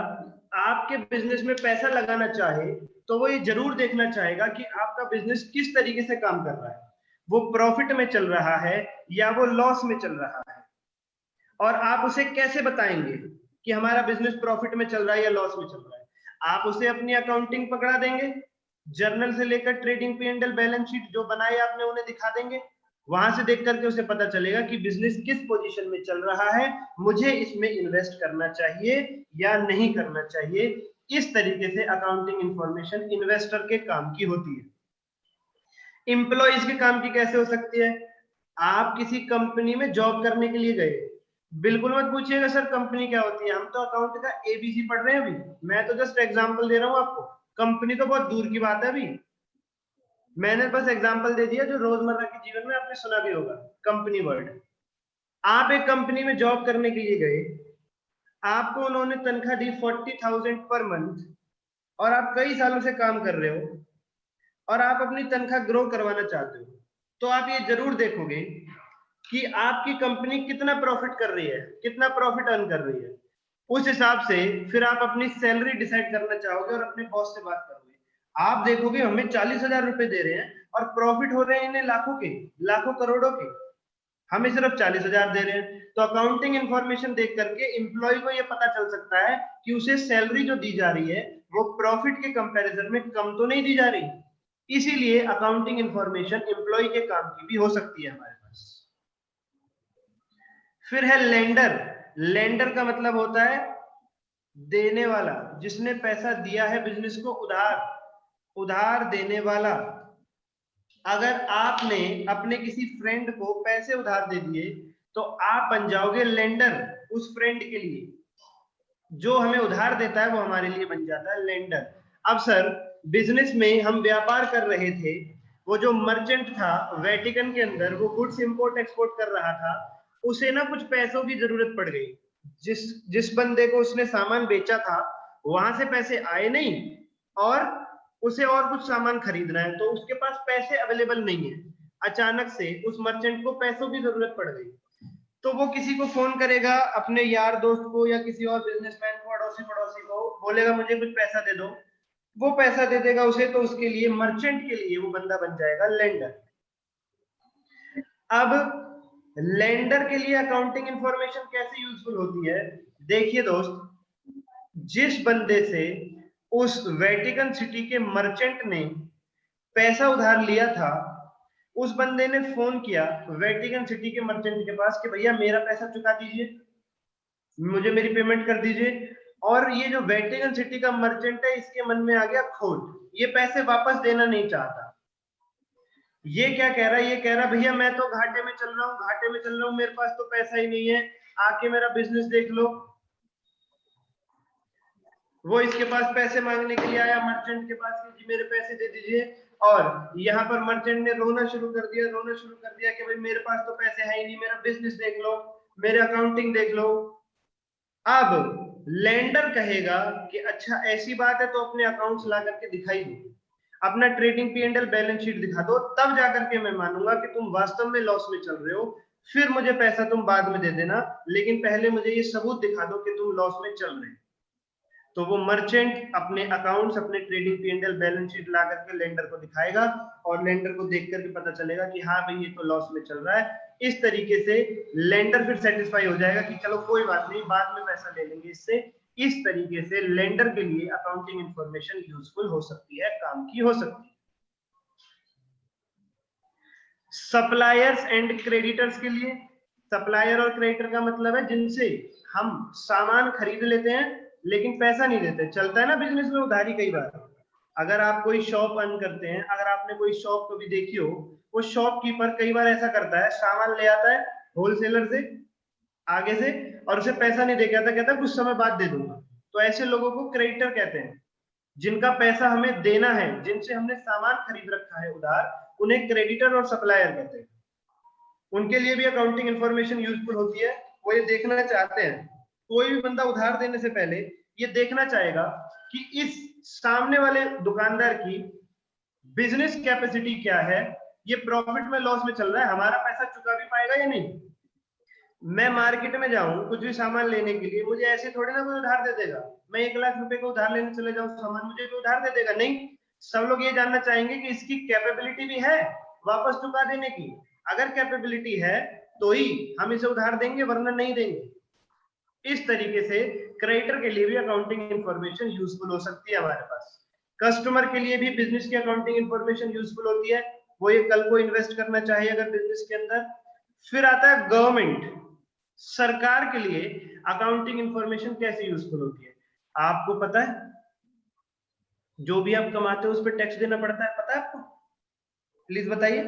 आपके बिजनेस में पैसा लगाना चाहे तो वो ये जरूर देखना चाहेगा कि आपका बिजनेस किस तरीके से काम कर रहा है, वो प्रॉफिट में चल रहा है या वो लॉस में चल रहा है। और आप उसे कैसे बताएंगे कि हमारा बिजनेस प्रॉफिट में चल रहा है या लॉस में चल रहा है? आप उसे अपनी अकाउंटिंग पकड़ा देंगे, जर्नल से लेकर ट्रेडिंग P&L, बैलेंस शीट जो बनाए आपने उन्हें दिखा देंगे, वहां से देख करके उसे पता चलेगा कि बिजनेस किस पोजीशन में चल रहा है, मुझे इसमें इन्वेस्ट करना चाहिए या नहीं करना चाहिए। इस तरीके से अकाउंटिंग इंफॉर्मेशन इन्वेस्टर के काम की होती है। एम्प्लॉइज के काम की कैसे हो सकती है? आप किसी कंपनी में जॉब करने के लिए गए, बिल्कुल मत पूछिएगा सर कंपनी क्या होती है, हम तो अकाउंट का ABC पढ़ रहे हैं अभी, मैं तो जस्ट एग्जांपल दे रहा हूं आपको, कंपनी तो बहुत दूर की बात है। अभी मैंने बस एग्जांपल दे दिया जो रोजमर्रा के जीवन में आपने सुना भी होगा, कंपनी वर्ड। आप एक कंपनी में जॉब करने के लिए गए, आपको उन्होंने तनख्वाह दी 40,000 पर मंथ, और आप कई सालों से काम कर रहे हो और आप अपनी तनख्वाह ग्रो करवाना चाहते हो, तो आप ये जरूर देखोगे कि आपकी कंपनी कितना प्रॉफिट कर रही है, कितना प्रॉफिट अर्न कर रही है। उस हिसाब से फिर आप अपनी सैलरी डिसाइड करना चाहोगे और अपने बॉस से बात करोगे। आप देखोगे हमें 40,000 रुपए दे रहे हैं और प्रॉफिट हो रहे हैं इन्हें लाखों के, लाखों करोड़ों के, हमें सिर्फ 40,000 दे रहे हैं। तो अकाउंटिंग इंफॉर्मेशन देख करके एम्प्लॉय को ये पता चल सकता है कि उसे सैलरी जो दी जा रही है वो प्रॉफिट के कंपैरिजन में कम तो नहीं दी जा रही। इसीलिए अकाउंटिंग इंफॉर्मेशन एम्प्लॉय के काम की भी हो सकती है हमारे पास। फिर है लेंडर। लेंडर का मतलब होता है देने वाला, जिसने पैसा दिया है बिजनेस को उधार, उधार देने वाला। अगर आपने अपने किसी फ्रेंड को पैसे उधार दे दिए तो आप बन जाओगे लेंडर उस फ्रेंड के लिए, जो हमें उधार देता है वो हमारे लिए बन जाता है लेंडर। अब सर बिजनेस में हम व्यापार कर रहे थे, वो जो मर्चेंट था वेटिकन के अंदर वो गुड्स इंपोर्ट एक्सपोर्ट कर रहा था, उसे ना कुछ पैसों की जरूरत पड़ गई। जिस बंदे को उसने सामान बेचा था वहां से पैसे आए नहीं और उसे और कुछ सामान खरीदना है, तो उसके पास पैसे अवेलेबल नहीं है। अचानक से उस मर्चेंट को पैसों की जरूरत पड़ गई, तो वो किसी को फोन करेगा, अपने यार दोस्त को या किसी और बिजनेसमैन को, अड़ोसी पड़ोसी को बोलेगा मुझे कुछ पैसा दे दो, वो पैसा दे देगा उसे, तो उसके लिए मर्चेंट के लिए वो बंदा बन जाएगा लेंडर। अब लेंडर के लिए अकाउंटिंग इंफॉर्मेशन कैसे यूजफुल होती है, देखिए दोस्त, जिस बंदे से उस वेटिकन सिटी के मर्चेंट ने पैसा उधार लिया था, उस बंदे ने फोन किया वेटिकन सिटी के मर्चेंट के पास कि भैया मेरा पैसा चुका दीजिए, मुझे मेरी पेमेंट कर दीजिए। और ये जो वेटिकन सिटी का मर्चेंट है इसके मन में आ गया खोट, ये पैसे वापस देना नहीं चाहता। ये क्या कह रहा है, ये कह रहा है भैया मैं तो घाटे में चल रहा हूँ, घाटे में चल रहा हूँ, मेरे पास तो पैसा ही नहीं है, आके मेरा बिजनेस देख लो। वो इसके पास पैसे मांगने के लिए आया मर्चेंट के पास कि मेरे पैसे दे दीजिए, और यहाँ पर मर्चेंट ने रोना शुरू कर दिया, रोना शुरू कर दिया कि भाई मेरे पास तो पैसे है ही नहीं, मेरा बिजनेस देख लो, मेरे अकाउंटिंग देख लो। अब लेंडर कहेगा कि अच्छा ऐसी बात है तो अपने अकाउंट्स ला करके दिखाई दो, अपना ट्रेडिंग P&L बैलेंस शीट दिखा दो, तब जाकर के मैं मानूंगा कि तुम वास्तव में लॉस में चल रहे हो, फिर मुझे पैसा तुम बाद में दे देना, लेकिन पहले मुझे ये सबूत दिखा दो कि तुम लॉस में चल रहे हो। तो वो मर्चेंट अपने अकाउंट्स, अपने ट्रेडिंग P&L बैलेंस शीट ला करके लेंडर को दिखाएगा और लेंडर को देख करके पता चलेगा कि हाँ भाई ये तो लॉस में चल रहा है। इस तरीके से लेंडर फिर सेटिस्फाई हो जाएगा कि चलो कोई बात नहीं, बाद में पैसा ले लेंगे इससे। इस तरीके से लेंडर के लिए अकाउंटिंग इंफॉर्मेशन यूजफुल हो सकती है, काम की हो सकती है। सप्लायर्स एंड क्रेडिटर्स के लिए, सप्लायर और क्रेडिटर का मतलब है जिनसे हम सामान खरीद लेते हैं लेकिन पैसा नहीं देते। चलता है ना बिजनेस में उधारी कई बार। अगर आप कोई शॉप अर्न करते हैं, अगर आपने कोई शॉप कभी देखी हो, वो शॉपकीपर कई बार ऐसा करता है, सामान ले आता है होलसेलर से आगे से और उसे पैसा नहीं दे के आता, कहता है कुछ समय बाद दे दूंगा। तो ऐसे लोगों को क्रेडिटर कहते हैं, जिनका पैसा हमें देना है, जिनसे हमने सामान खरीद रखा है उधार, उन्हें क्रेडिटर और सप्लायर कहते हैं। उनके लिए भी अकाउंटिंग इंफॉर्मेशन यूजफुल होती है। वो ये देखना चाहते हैं, कोई भी बंदा उधार देने से पहले ये देखना चाहेगा कि इस सामने वाले दुकानदार की बिजनेस कैपेसिटी क्या है, ये प्रॉफिट में लॉस में चल रहा है, हमारा पैसा चुका भी पाएगा या नहीं। मैं मार्केट में जाऊं कुछ भी सामान लेने के लिए, मुझे ऐसे थोड़ी ना कोई उधार दे देगा। मैं 1 लाख रुपए का उधार लेने चले जाऊं सामान, मुझे कोई उधार दे देगा नहीं। सब लोग ये जानना चाहेंगे कि इसकी कैपेबिलिटी भी है वापस चुका देने की। अगर कैपेबिलिटी है तो ही हम इसे उधार देंगे, वरना नहीं देंगे। इस तरीके से क्रेडिटर के लिए भी अकाउंटिंग इंफॉर्मेशन यूजफुल हो सकती है हमारे पास। कस्टमर के लिए भी बिजनेस की अकाउंटिंग इंफॉर्मेशन यूजफुल होती है, वो ये कल को इन्वेस्ट करना चाहिए अगर बिजनेस के अंदर। फिर आता है गवर्नमेंट, सरकार के लिए अकाउंटिंग इंफॉर्मेशन कैसे यूजफुल होती है। आपको पता है जो भी आप कमाते हो उस पर टैक्स देना पड़ता है, पता है आपको? प्लीज बताइए।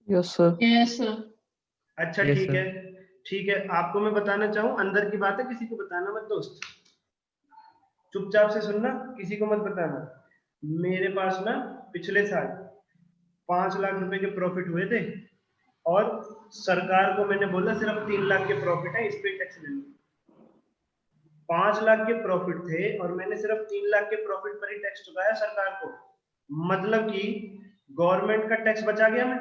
Yes sir. Yes sir. अच्छा Yes, ठीक sir. है, ठीक है। आपको मैं बताना चाहूं, अंदर की बात है, किसी को बताना मत दोस्त, चुपचाप से सुनना, किसी को मत बताना। मेरे पास ना पिछले साल 5 लाख रुपए के प्रॉफिट हुए थे और सरकार को मैंने बोला सिर्फ 3 लाख के प्रॉफिट है, इस पे टैक्स ले लो। 5 लाख के प्रॉफिट थे और मैंने सिर्फ 3 लाख के प्रॉफिट पर ही टैक्स चुकाया सरकार को। मतलब कि गवर्नमेंट का टैक्स बचा गया मैं।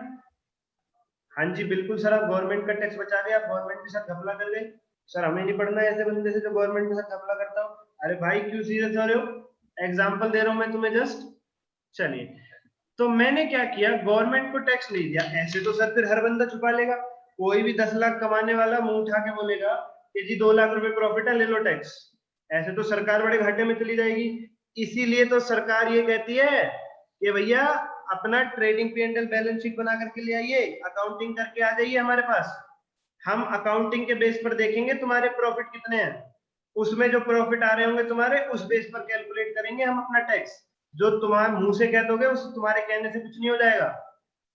हाँ जी बिल्कुल सर, आप गवर्नमेंट का टैक्स बचा गए, आप गवर्नमेंट के साथ घपला कर गए। सर हमें नहीं पढ़ना है ऐसे बंदे से जो गवर्नमेंट के साथ घपला करता हो। अरे भाई क्यों सीरियस हो रहे हो, एग्जाम्पल दे रहा हूं मैं तुम्हें जस्ट। चलिए, तो मैंने क्या किया, गवर्नमेंट को टैक्स नहीं दिया। ऐसे तो सर फिर हर बंदा छुपा लेगा। कोई भी 10 लाख कमाने वाला मुंह उठा के बोलेगा कि जी 2 लाख रुपए प्रॉफिट है, ले लो टैक्स। ऐसे तो सरकार बड़े घाटे में चली जाएगी। इसीलिए तो सरकार ये कहती है कि भैया अपना ट्रेडिंग P&L बैलेंस शीट बना करके ले आइए, अकाउंटिंग करके आ जाइए हमारे पास। हम अकाउंटिंग के बेस पर देखेंगे तुम्हारे प्रॉफिट कितने हैं, उसमें जो प्रॉफिट आ रहे होंगे तुम्हारे, उस बेस पर कैलकुलेट करेंगे हम अपना टैक्स। जो तुम्हारे मुंह से कह दोगे उस तुम्हारे कहने से कुछ नहीं हो जाएगा।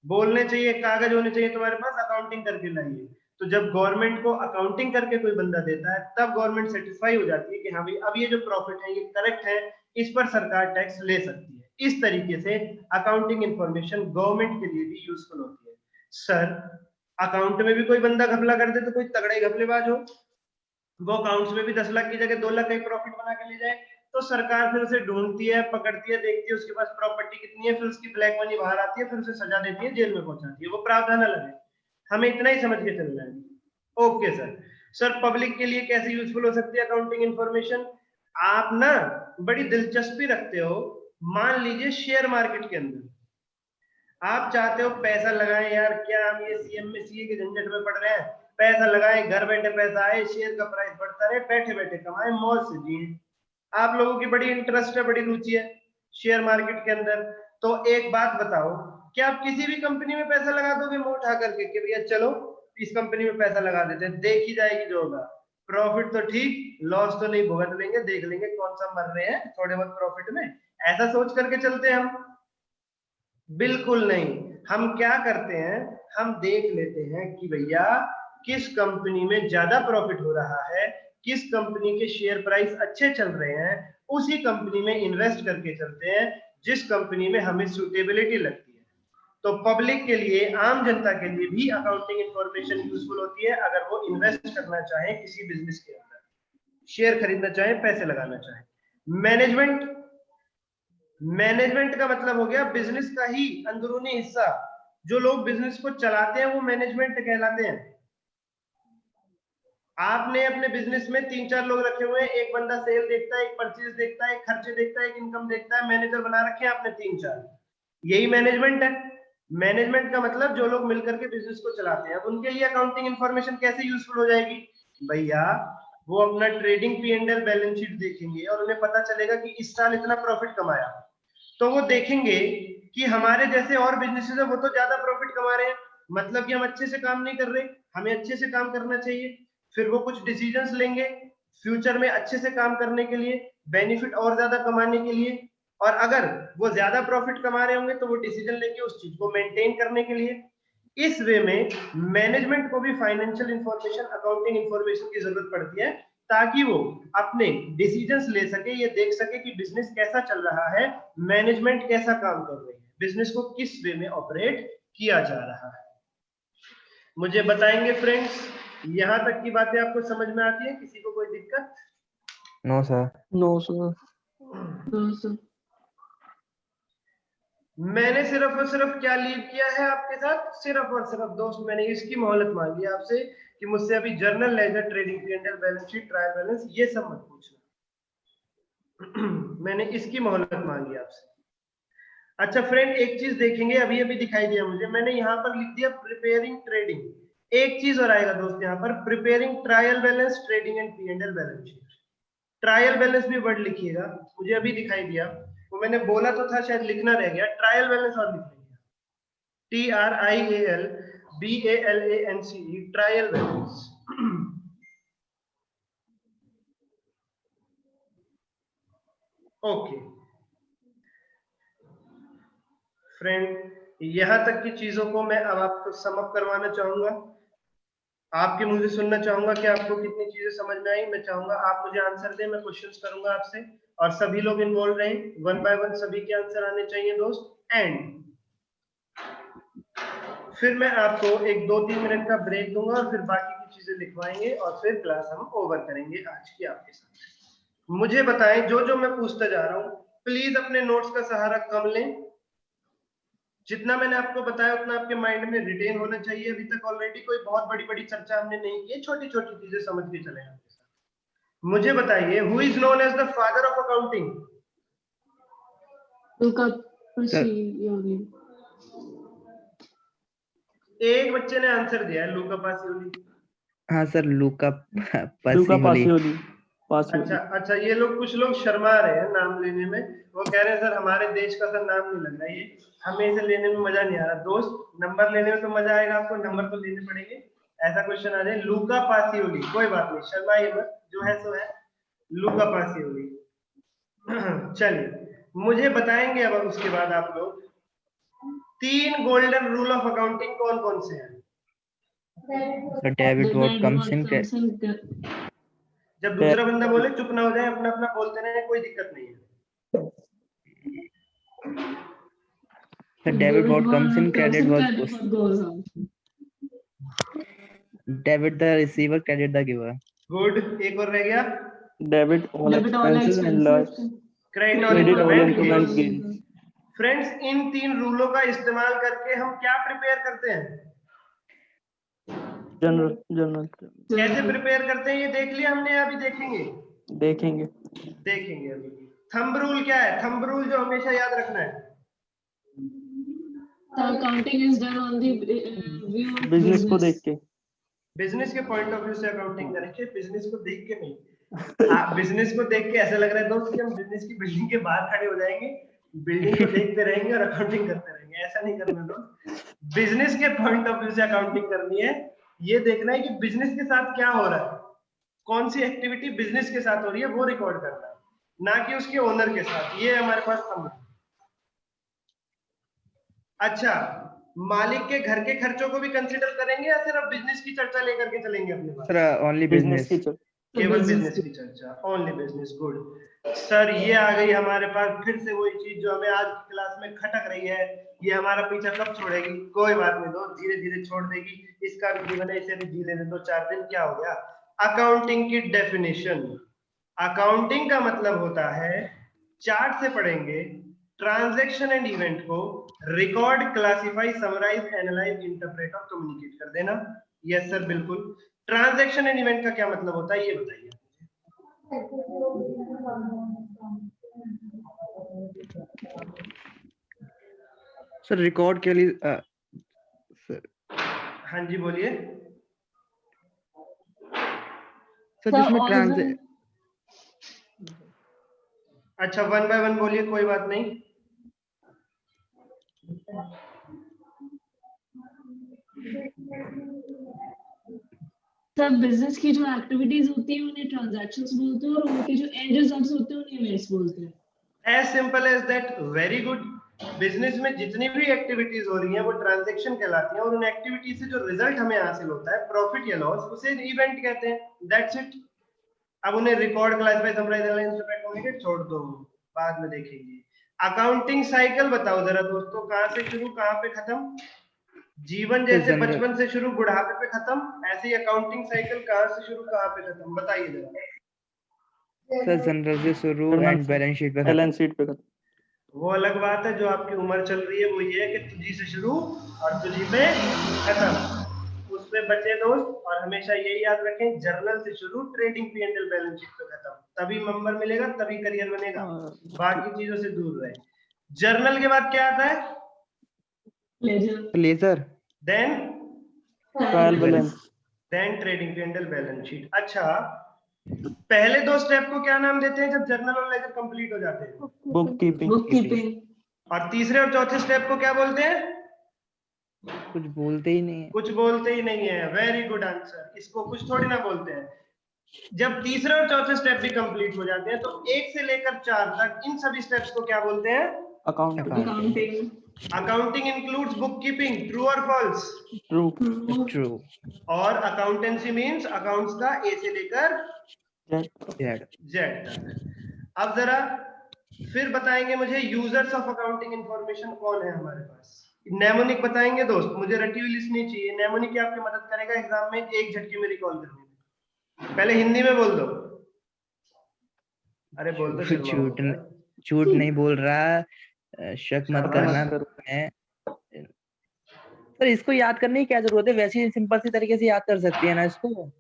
बोलने चाहिए, कागज होने चाहिए तुम्हारे पास, अकाउंटिंग करके लाइए। तो जब गवर्नमेंट को अकाउंटिंग करके कोई बंदा देता है तब गवर्नमेंट सेटिस्फाई हो जाती है कि हाँ भाई अब ये जो प्रॉफिट है ये करेक्ट है, इस पर सरकार टैक्स ले सकती है। इस तरीके से अकाउंटिंग इंफॉर्मेशन गवर्नमेंट के लिए भी यूजफुल होती है। सर अकाउंट में भी कोई बंदा घपला कर दे तो कोई तगड़ा ही घपलेबाज हो, वो अकाउंट्स में भी 10 लाख की जगह 2 लाख का प्रॉफिट बना के ले जाए, तो सरकार फिर उसे ढूंढती है, पकड़ती है, देखती है उसके पास प्रॉपर्टी कितनी है, फिर उसकी ब्लैक मनी बाहर आती है, फिर उसे सजा देती है, जेल में पहुंचाती है। वो प्रावधान अलग है, हमें इतना ही समझ के चलना है। Okay sir. सर पब्लिक के लिए कैसे यूजफुल हो सकती है अकाउंटिंग इंफॉर्मेशन? आप ना बड़ी दिलचस्पी रखते हो, मान लीजिए शेयर मार्केट के अंदर आप चाहते हो पैसा लगाएं। यार क्या हम ये सीएम में सीए के झंझट में पड़ रहे हैं, पैसा लगाएं, घर बैठे पैसा आए, शेयर का प्राइस बढ़ता रहे, बैठे बैठे कमाएं, मौज से जिए। आप लोगों की बड़ी इंटरेस्ट है, बड़ी रुचि है शेयर मार्केट के अंदर। तो एक बात बताओ, क्या आप किसी भी कंपनी में पैसा लगा दोगे मुंह उठा करके कि भैया चलो इस कंपनी में पैसा लगा देते हैं, देखी जाएगी जो होगा, प्रॉफिट तो ठीक, लॉस तो नहीं भुगत लेंगे, देख लेंगे कौन सा मर रहे हैं थोड़े बहुत प्रॉफिट में, ऐसा सोच करके चलते हैं हम? बिल्कुल नहीं। हम क्या करते हैं, हम देख लेते हैं कि भैया किस कंपनी में ज्यादा प्रॉफिट हो रहा है, किस कंपनी के शेयर प्राइस अच्छे चल रहे हैं, उसी कंपनी में इन्वेस्ट करके चलते हैं जिस कंपनी में हमें सुटेबिलिटी लगती है। तो पब्लिक के लिए, आम जनता के लिए भी अकाउंटिंग इंफॉर्मेशन यूजफुल होती है अगर वो इन्वेस्ट करना चाहे किसी बिजनेस के अंदर, शेयर खरीदना चाहे, पैसे लगाना चाहे। मैनेजमेंट का मतलब हो गया बिजनेस का ही अंदरूनी हिस्सा। जो लोग बिजनेस को चलाते हैं वो मैनेजमेंट कहलाते हैं। आपने अपने बिजनेस में 3-4 लोग रखे हुए हैं, एक बंदा सेल देखता है, एक परचेज देखता है, एक खर्चे देखता है, एक इनकम देखता है, मैनेजर बना रखे हैं आपने 3-4, यही मैनेजमेंट है। मैनेजमेंट का मतलब जो लोग मिलकर के बिजनेस को चलाते हैं। अब उनके लिए अकाउंटिंग इंफॉर्मेशन कैसे यूजफुल हो जाएगी भैया? वो अपना ट्रेडिंग P&L बैलेंस शीट देखेंगे और उन्हें पता चलेगा कि इस साल इतना प्रॉफिट कमाया, तो वो देखेंगे कि हमारे जैसे और बिजनेसेस है वो तो ज्यादा प्रॉफिट कमा रहे हैं, मतलब कि हम अच्छे से काम नहीं कर रहे, हमें अच्छे से काम करना चाहिए। फिर वो कुछ डिसीजंस लेंगे फ्यूचर में अच्छे से काम करने के लिए, बेनिफिट और ज्यादा कमाने के लिए। और अगर वो ज्यादा प्रॉफिट कमा रहे होंगे तो वो डिसीजन लेंगे उस चीज को मेंटेन करने के लिए। इस वे में मैनेजमेंट को भी फाइनेंशियल इंफॉर्मेशन, अकाउंटिंग इंफॉर्मेशन की जरूरत पड़ती है ताकि वो अपने डिसीजंस ले सके, ये देख सके कि बिजनेस कैसा चल रहा है, मैनेजमेंट कैसा काम कर रही है, बिजनेस को किस वे में ऑपरेट किया जा रहा है। मुझे बताएंगे फ्रेंड्स, यहाँ तक की बातें आपको समझ में आती है? किसी को कोई दिक्कत? No sir. No sir. No sir. मैंने सिर्फ और सिर्फ क्या लीव किया है आपके साथ, सिर्फ और सिर्फ दोस्त मैंने इसकी मोहलत मांगी है आपसे कि मुझसे अभी journal ledger, trading P&L balance sheet, trial balance, ये सब मत पूछना। मैंने इसकी मोहलत मांगी आपसे। अच्छा फ्रेंड, एक चीज देखेंगे, अभी अभी दिखाई दिया मुझे, मैंने यहाँ पर लिख दिया प्रिपेयरिंग ट्रेडिंग। एक चीज और आएगा दोस्त यहाँ पर, preparing trial balance, trading and P&L balance sheet. Trial balance भी वर्ड लिखिएगा, मुझे अभी दिखाई दिया, वो मैंने बोला तो था, शायद लिखना रह गया। ट्रायल बैलेंस और लिखिएगा, TRIALBALANCE, trial balance. Okay friend, यहां तक की चीजों को मैं अब आपको समअप करवाना चाहूंगा। आपके मुझे सुनना चाहूंगा कि आपको कितनी चीजें समझ में आई। मैं चाहूंगा आप मुझे आंसर दें, मैं क्वेश्चंस करूंगा आपसे और सभी लोग इन्वॉल्व रहें, 1 बाय 1 सभी के आंसर आने चाहिए दोस्त। एंड फिर मैं आपको एक 2-3 मिनट का ब्रेक दूंगा और फिर बाकी की चीजें लिखवाएंगे और फिर क्लास हम ओवर करेंगे आज की आपके साथ। मुझे बताएं, जो जो मैं पूछता जा रहा हूं प्लीज अपने नोट्स का सहारा कम लें, जितना मैंने आपको बताया उतना आपके माइंड में रिटेन होना चाहिए। अभी तक ऑलरेडी कोई बहुत बड़ी बड़ी चर्चा हमने नहीं की, छोटी छोटी चीजें समझ के चले आपके साथ। मुझे बताइए, who is known as the father of accounting? Look up. Pacioli. एक बच्चे ने आंसर दिया है लूका पासियोली। हाँ सर, लूका लूका पासियोली। पासियोली अच्छा अच्छा, ये लोग कुछ लोग शर्मा रहे हैं नाम लेने में। वो कह रहे हैं सर हमारे देश का सर नाम नहीं लग रहा है ये, हमें इसे लेने में मजा नहीं आ रहा। दोस्त नंबर लेने में तो मजा आएगा, आपको नंबर तो लेने पड़ेंगे। ऐसा क्वेश्चन आ जाए लूका पासियोली, कोई बात नहीं, शर्माइए मत, जो है सो है, लूका पासियोली। चलिए मुझे बताएंगे अब उसके बाद आप लोग 3 गोल्डन रूल ऑफ अकाउंटिंग कौन कौन से हैं। डेबिट व्हाट कम्स इन जब दूसरा बंदा बोले चुप ना हो जाए, अपना अपना बोलते रहे, कोई दिक्कत नहीं है। Sir, debit what comes in, credit what goes out. Debit the receiver, credit the giver. Good, एक और रह गया, debit all Debit all expenses and loss, credit और credit all increment increment gains. Gain. Friends इन 3 रूलों का इस्तेमाल करके हम क्या प्रिपेयर करते हैं, जनरल कैसे प्रिपेयर करते हैं ये देख लिया हमने, अभी देखेंगे देखेंगे। अभी। थंब रूल क्या है, थंब रूल जो हमेशा याद रखना है, The accounting is done on the view of business को देख के, बिजनेस के पॉइंट ऑफ व्यू से अकाउंटिंग करेंगे, बिजनेस को देख के नहीं। बिजनेस को देख के ऐसा लग रहा है दोस्त कि हम बिजनेस की बिल्डिंग के बाहर खड़े हो जाएंगे, बिल्डिंग को देखते रहेंगे और अकाउंटिंग करते रहेंगे, ऐसा नहीं करना दोस्त। बिजनेस के पॉइंट ऑफ व्यू से अकाउंटिंग करनी है, ये देखना है कि बिजनेस के साथ क्या हो रहा है, कौन सी एक्टिविटी बिजनेस के साथ हो रही है वो रिकॉर्ड करना है, ना कि उसके ओनर के साथ। ये हमारे पास थंब। अच्छा, मालिक के घर के खर्चों को भी कंसीडर करेंगे या सिर्फ बिजनेस की चर्चा लेकर के चलेंगे अपने पास? सर ओनली बिजनेस बिजनेस, की केवल बिजनेस की चर्चा, ओनली बिजनेस। गुड सर, ये आ गई हमारे पास फिर से वही चीज जो हमें आज की क्लास में खटक रही है। ये हमारा पीछा कब छोड़ेगी? कोई बात नहीं दोस्त, धीरे धीरे छोड़ देगी। इसका भी जीवन है, इसे भी जी लेने दो 4 दिन। क्या हो गया? अकाउंटिंग की डेफिनेशन। अकाउंटिंग का मतलब होता है, चार्ट से पढ़ेंगे, ट्रांजैक्शन एंड इवेंट को record, classify, summarise, analyse, interpret और कम्युनिकेट कर देना। यस सर, बिल्कुल। ट्रांजैक्शन एंड इवेंट का क्या मतलब होता है ये बताइए। सर रिकॉर्ड के लिए सर, हाँ जी बोलिए सर जिसमें ट्रांस, अच्छा 1 बाय 1 बोलिए, कोई बात नहीं। सब बिजनेस की जो एक्टिविटीज होती है उन्हें ट्रांजैक्शंस बोलते हैं, और उनके जो एंड रिजल्ट्स होते हैं उन्हें इवेंट्स बोलते हैं। As simple as that, very good. Business में जितनी भी एक्टिविटीज हो रही हैं वो ट्रांजैक्शन कहलाती हैं, और उन एक्टिविटीज से जो रिजल्ट हमें हासिल होता है, प्रॉफिट या लॉस, उसे इवेंट कहते हैं। That's it. अब उन्हें record, classify, summarise, analyse, interpret communicate छोड़ दो, बाद में देखेंगे। अकाउंटिंग साइकिल बताओ जरा दोस्तों, कहां से शुरू कहां पे खत्म? जीवन जैसे बचपन से शुरू बुढ़ापे पे खत्म, ऐसे ही अकाउंटिंग साइकिल कहां से शुरू कहां पे खत्म, बताइए जरा। सर जनरल से शुरू एंड बैलेंस शीट पे बैलेंस शीट पे खत्म। वो अलग बात है, जो आपकी उम्र चल रही है वो ये है कि तुझी से शुरू और तुझी पे खत्म, उसमें बचे दोस्त। और हमेशा यही याद रखें, जर्नल से शुरू, ट्रेडिंग P&L बैलेंस शीट पे खत्म, तभी नंबर मिलेगा, तभी करियर बनेगा, बाकी चीजों से दूर रहे। जर्नल के बाद क्या आता है? Ledger, then trial balance, then trading P&L balance sheet. अच्छा, पहले 2 स्टेप को क्या नाम देते हैं जब जर्नल और लेजर कंप्लीट हो जाते हैं? बुक कीपिंग, और तीसरे और चौथे स्टेप को क्या बोलते हैं? कुछ बोलते ही नहीं है। कुछ बोलते ही नहीं है। Very good answer. इसको कुछ थोड़ी ना बोलते हैं। जब तीसरा और चौथे स्टेप भी कंप्लीट हो जाते हैं तो 1 से लेकर 4 तक इन सभी स्टेप्स को क्या बोलते हैं? Accounting. Accounting includes book keeping, true और फॉल्स? ट्रू। और अकाउंटेंसी मींस अकाउंट्स का ए से लेकर जेड तक। अब जरा फिर बताएंगे मुझे, यूजर्स ऑफ अकाउंटिंग इंफॉर्मेशन कौन है हमारे पास? नेमोनिक बताएंगे दोस्त, मुझे रटी हुई लिस्ट नहीं चाहिए। नेमोनिक आपकी मदद करेगा एग्जाम में एक झटके में रिकॉल करने में। पहले हिंदी में बोल दो। अरे बोल दो। झूठ नहीं बोल रहा, शक मत करना। सर इसको याद करने की क्या जरूरत है, वैसे ही सिंपल सी तरीके से याद कर सकती है ना इसको।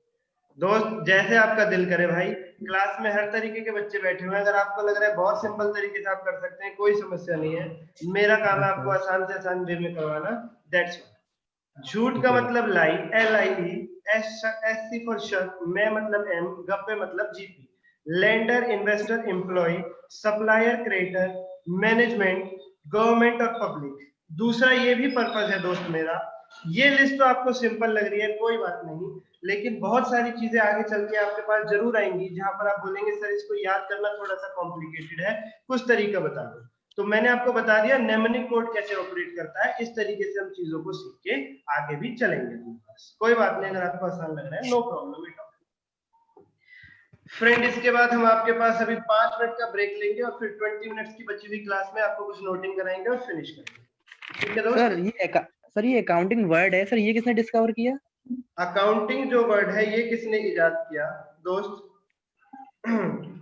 दोस्त जैसे आपका दिल करे भाई, क्लास में हर तरीके के बच्चे बैठे हुए हैं, अगर आपको लग रहा है बहुत सिंपल तरीके से आप कर सकते हैं, कोई समस्या नहीं है। मेरा काम है आपको आसान से आसान वे में करवाना, दैट्स ऑल। झूठ का मतलब लाई, LIE, SC फॉर शक, मैं मतलब M, गप्पे मतलब GP, lender investor employ, supplier creditor, management, government और पब्लिक। दूसरा ये भी पर्पज है दोस्त मेरा। ये लिस्ट तो आपको सिंपल लग रही है, कोई बात नहीं, लेकिन बहुत सारी चीजें आगे चल के आपके पास जरूर आएंगी जहां पर आप बोलेंगे सर इसको याद करना थोड़ा सा कॉम्प्लिकेटेड है, कुछ तरीका बता दो। तो मैंने आपको बता दिया नेमनिक कोड कैसे ऑपरेट करता है, इस तरीके से हम चीजों को सीख के आगे भी चलेंगे। कोई बात नहीं, अगर आपको आसान लग रहा है, no problem at all. Friend, इसके बाद हम आपके पास अभी 5 मिनट का ब्रेक लेंगे और फिर 20 मिनट्स की बची हुई क्लास में आपको कुछ नोटिंग कराएंगे और फिनिश करेंगे। ठीक है दोस्त? सर ये अकाउंटिंग वर्ड है सर, ये किसने डिस्कवर किया? अकाउंटिंग जो वर्ड है ये किसने इजाद किया दोस्त?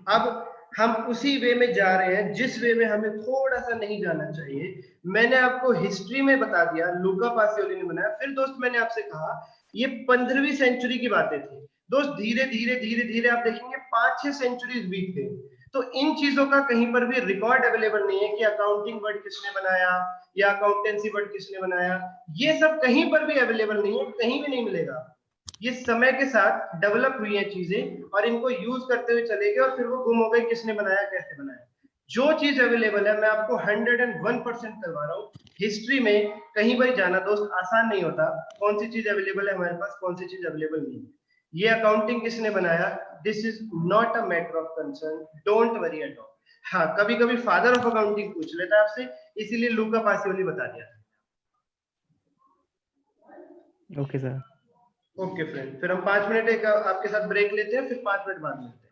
अब हम उसी वे में जा रहे हैं जिस वे में हमें थोड़ा सा नहीं जाना चाहिए। मैंने आपको हिस्ट्री में बता दिया, लूका पासियोली ने बनाया। फिर दोस्त मैंने आपसे कहा ये 15वीं सेंचुरी की बातें थी दोस्त। धीरे धीरे धीरे धीरे आप देखेंगे 5-6 सेंचुरीज बीत गई, तो इन चीजों का कहीं पर भी रिकॉर्ड अवेलेबल नहीं है कि अकाउंटिंग वर्ड किसने बनाया या अकाउंटेंसी वर्ड किसने बनाया। ये सब कहीं पर भी अवेलेबल नहीं है, कहीं भी नहीं मिलेगा। ये समय के साथ डेवलप हुई हैं चीजें और इनको यूज करते हुए चले गए और फिर वो गुम हो गए, किसने बनाया कैसे बनाया। जो चीज अवेलेबल है मैं आपको 101% करवा रहा हूँ। हिस्ट्री में कहीं पर जाना दोस्त आसान नहीं होता, कौन सी चीज अवेलेबल है हमारे पास, कौन सी चीज अवेलेबल नहीं है। ये अकाउंटिंग किसने बनाया, this is not a matter of concern, don't worry at all. हाँ, कभी कभी फादर ऑफ अकाउंटिंग पूछ लेता है आपसे, इसीलिए लूका पासियोली बता दिया। Okay sir. ओके फ्रेंड, फिर हम 5 मिनट एक आपके साथ ब्रेक लेते हैं, फिर 5 मिनट बाद मिलते हैं।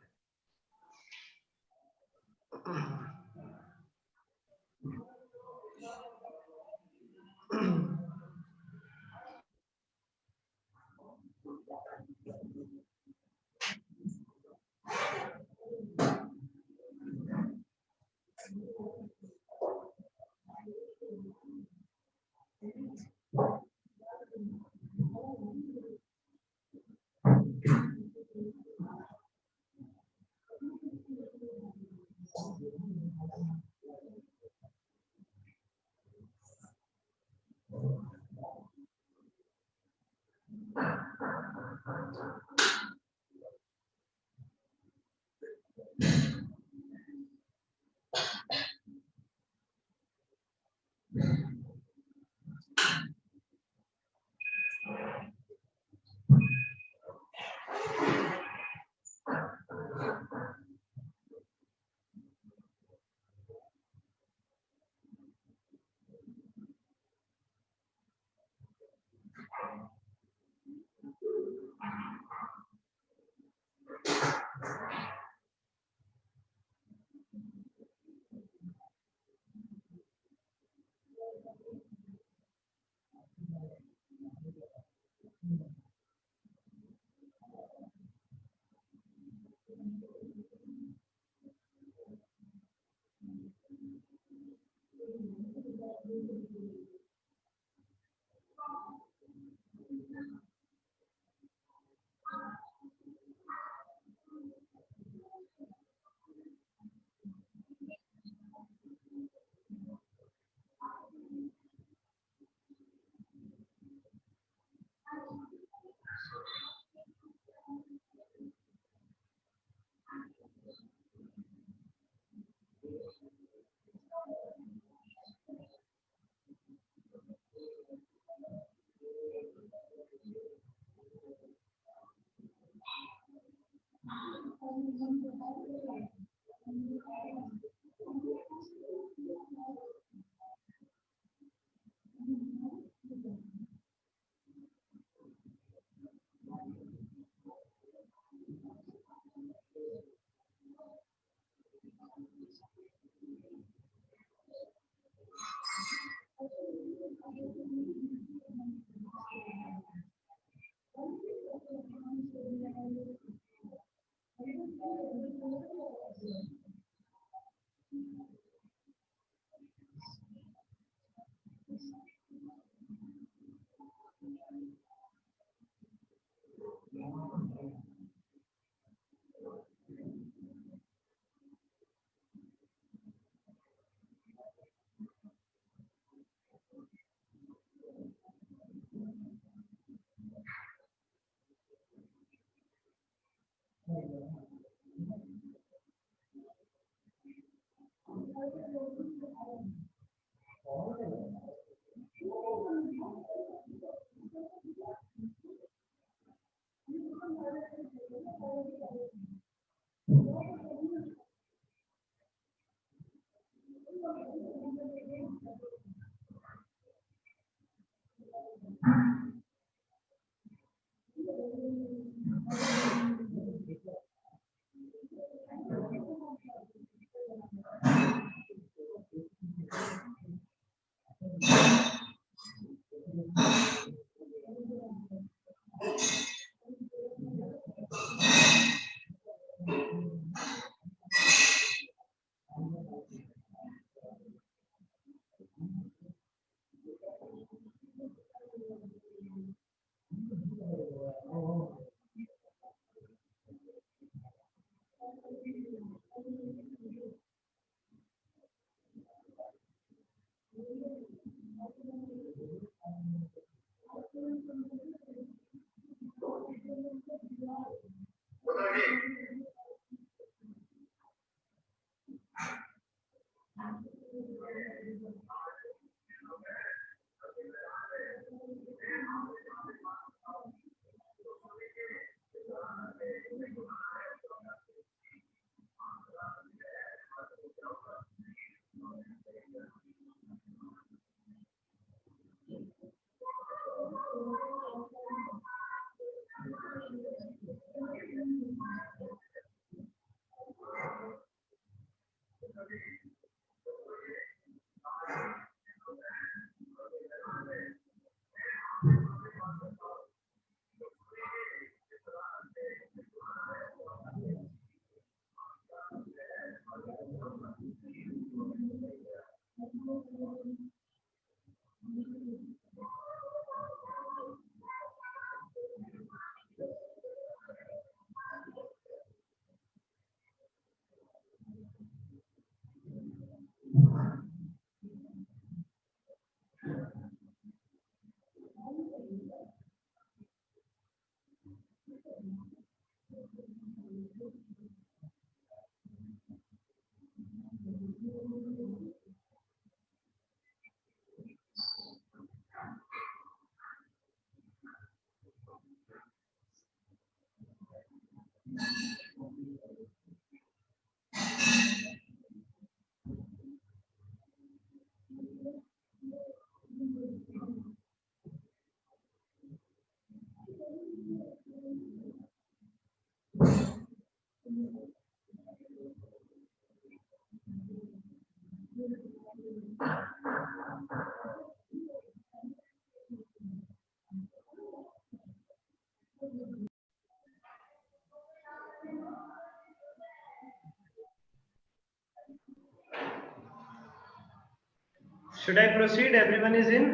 Should I proceed? Everyone is in?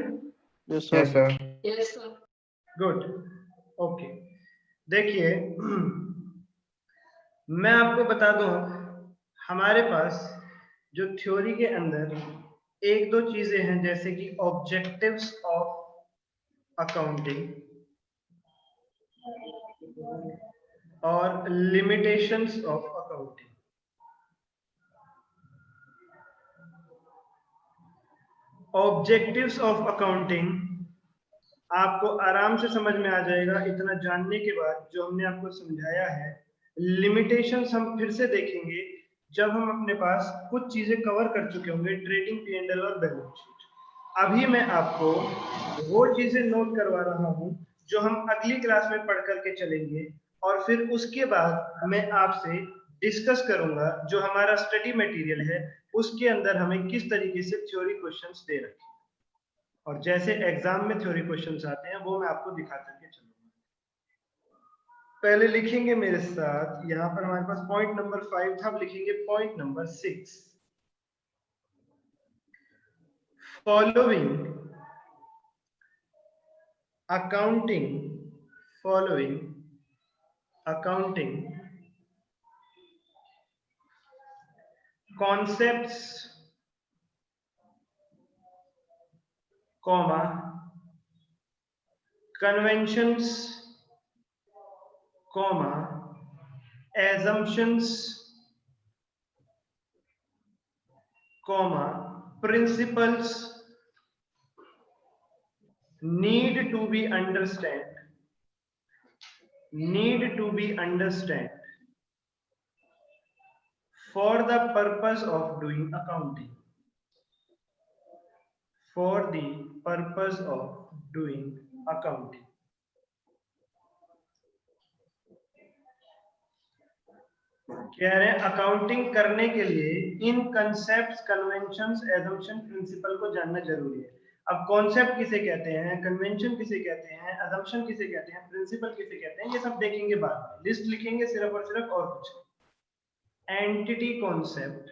Yes, sir. Yes, sir. Yes, sir. Good, okay. देखिए, मैं आपको बता दूं, हमारे पास जो थ्योरी के अंदर एक दो चीजें हैं, जैसे कि ऑब्जेक्टिव्स ऑफ अकाउंटिंग और limitations of accounting. Objectives of accounting आपको आराम से समझ में आ जाएगा इतना जानने के बाद जो हमने आपको समझाया है। लिमिटेशंस हम फिर से देखेंगे जब हम अपने पास कुछ चीजें कवर कर चुके होंगे, ट्रेडिंग, P&L और बैलेंस शीट। अभी मैं आपको वो चीजें नोट करवा रहा हूं जो हम अगली क्लास में पढ़ करके चलेंगे, और फिर उसके बाद मैं आपसे डिस्कस करूंगा जो हमारा स्टडी मटेरियल है उसके अंदर हमें किस तरीके से थ्योरी क्वेश्चंस दे रखे हैं, और जैसे एग्जाम में थ्योरी क्वेश्चंस आते हैं वो मैं आपको दिखा करके चलूंगा। पहले लिखेंगे मेरे साथ, यहाँ पर हमारे पास पॉइंट नंबर 5 था, अब लिखेंगे point number 6। Following accounting concepts, conventions, assumptions, comma, principles need to be understood for the purpose of doing accounting. For the purpose of doing accounting. कह रहे हैं अकाउंटिंग करने के लिए इन कंसेप्ट्स, कन्वेंशंस, एजम्पशन, प्रिंसिपल को जानना जरूरी है। अब कॉन्सेप्ट किसे कहते हैं, कन्वेंशन किसे कहते हैं, अजम्पशन किसे कहते हैं, प्रिंसिपल किसे कहते हैं, ये सब देखेंगे बाद में। लिस्ट लिखेंगे सिर्फ और सिर्फ, और कुछ entity concept,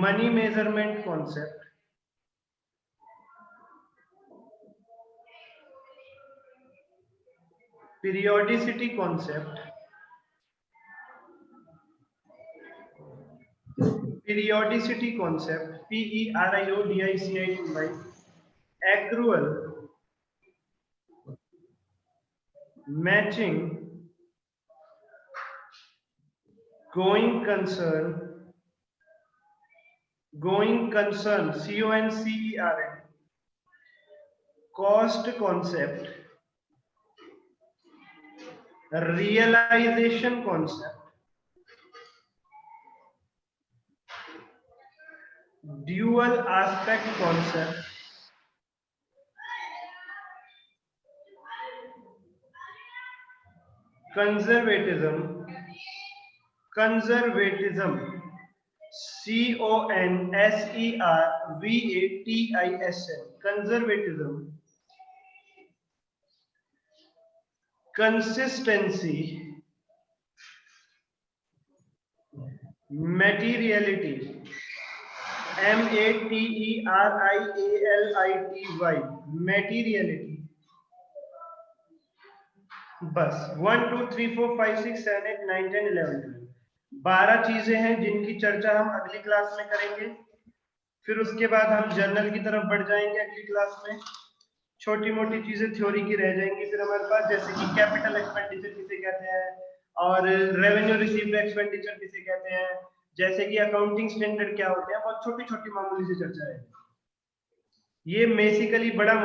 money measurement concept, periodicity concept, periodicity, accrual, matching, going concern, CONCERN, cost concept, realization concept, dual aspect concept, conservatism, CONSERVATISM, conservatism, consistency, materiality, MATERIALITY, materiality। बस 1 2 3 4 5 6 7 8 9 10 11 12 चीजें हैं जिनकी चर्चा हम अगली क्लास में करेंगे। फिर उसके बाद हम जर्नल की तरफ बढ़ जाएंगे अगली क्लास में। छोटी मोटी चीजें थ्योरी की रह जाएंगी फिर हमारे पास, जैसे कि कैपिटल एक्सपेंडिचर किसे कहते हैं और रेवेन्यू रिसीव्ड एक्सपेंडिचर किसे कहते हैं, जैसे कि अकाउंटिंग स्टैंडर्ड क्या होते हैं, बहुत छोटी छोटी मामूली सी चर्चा है। ये बेसिकली बड़ा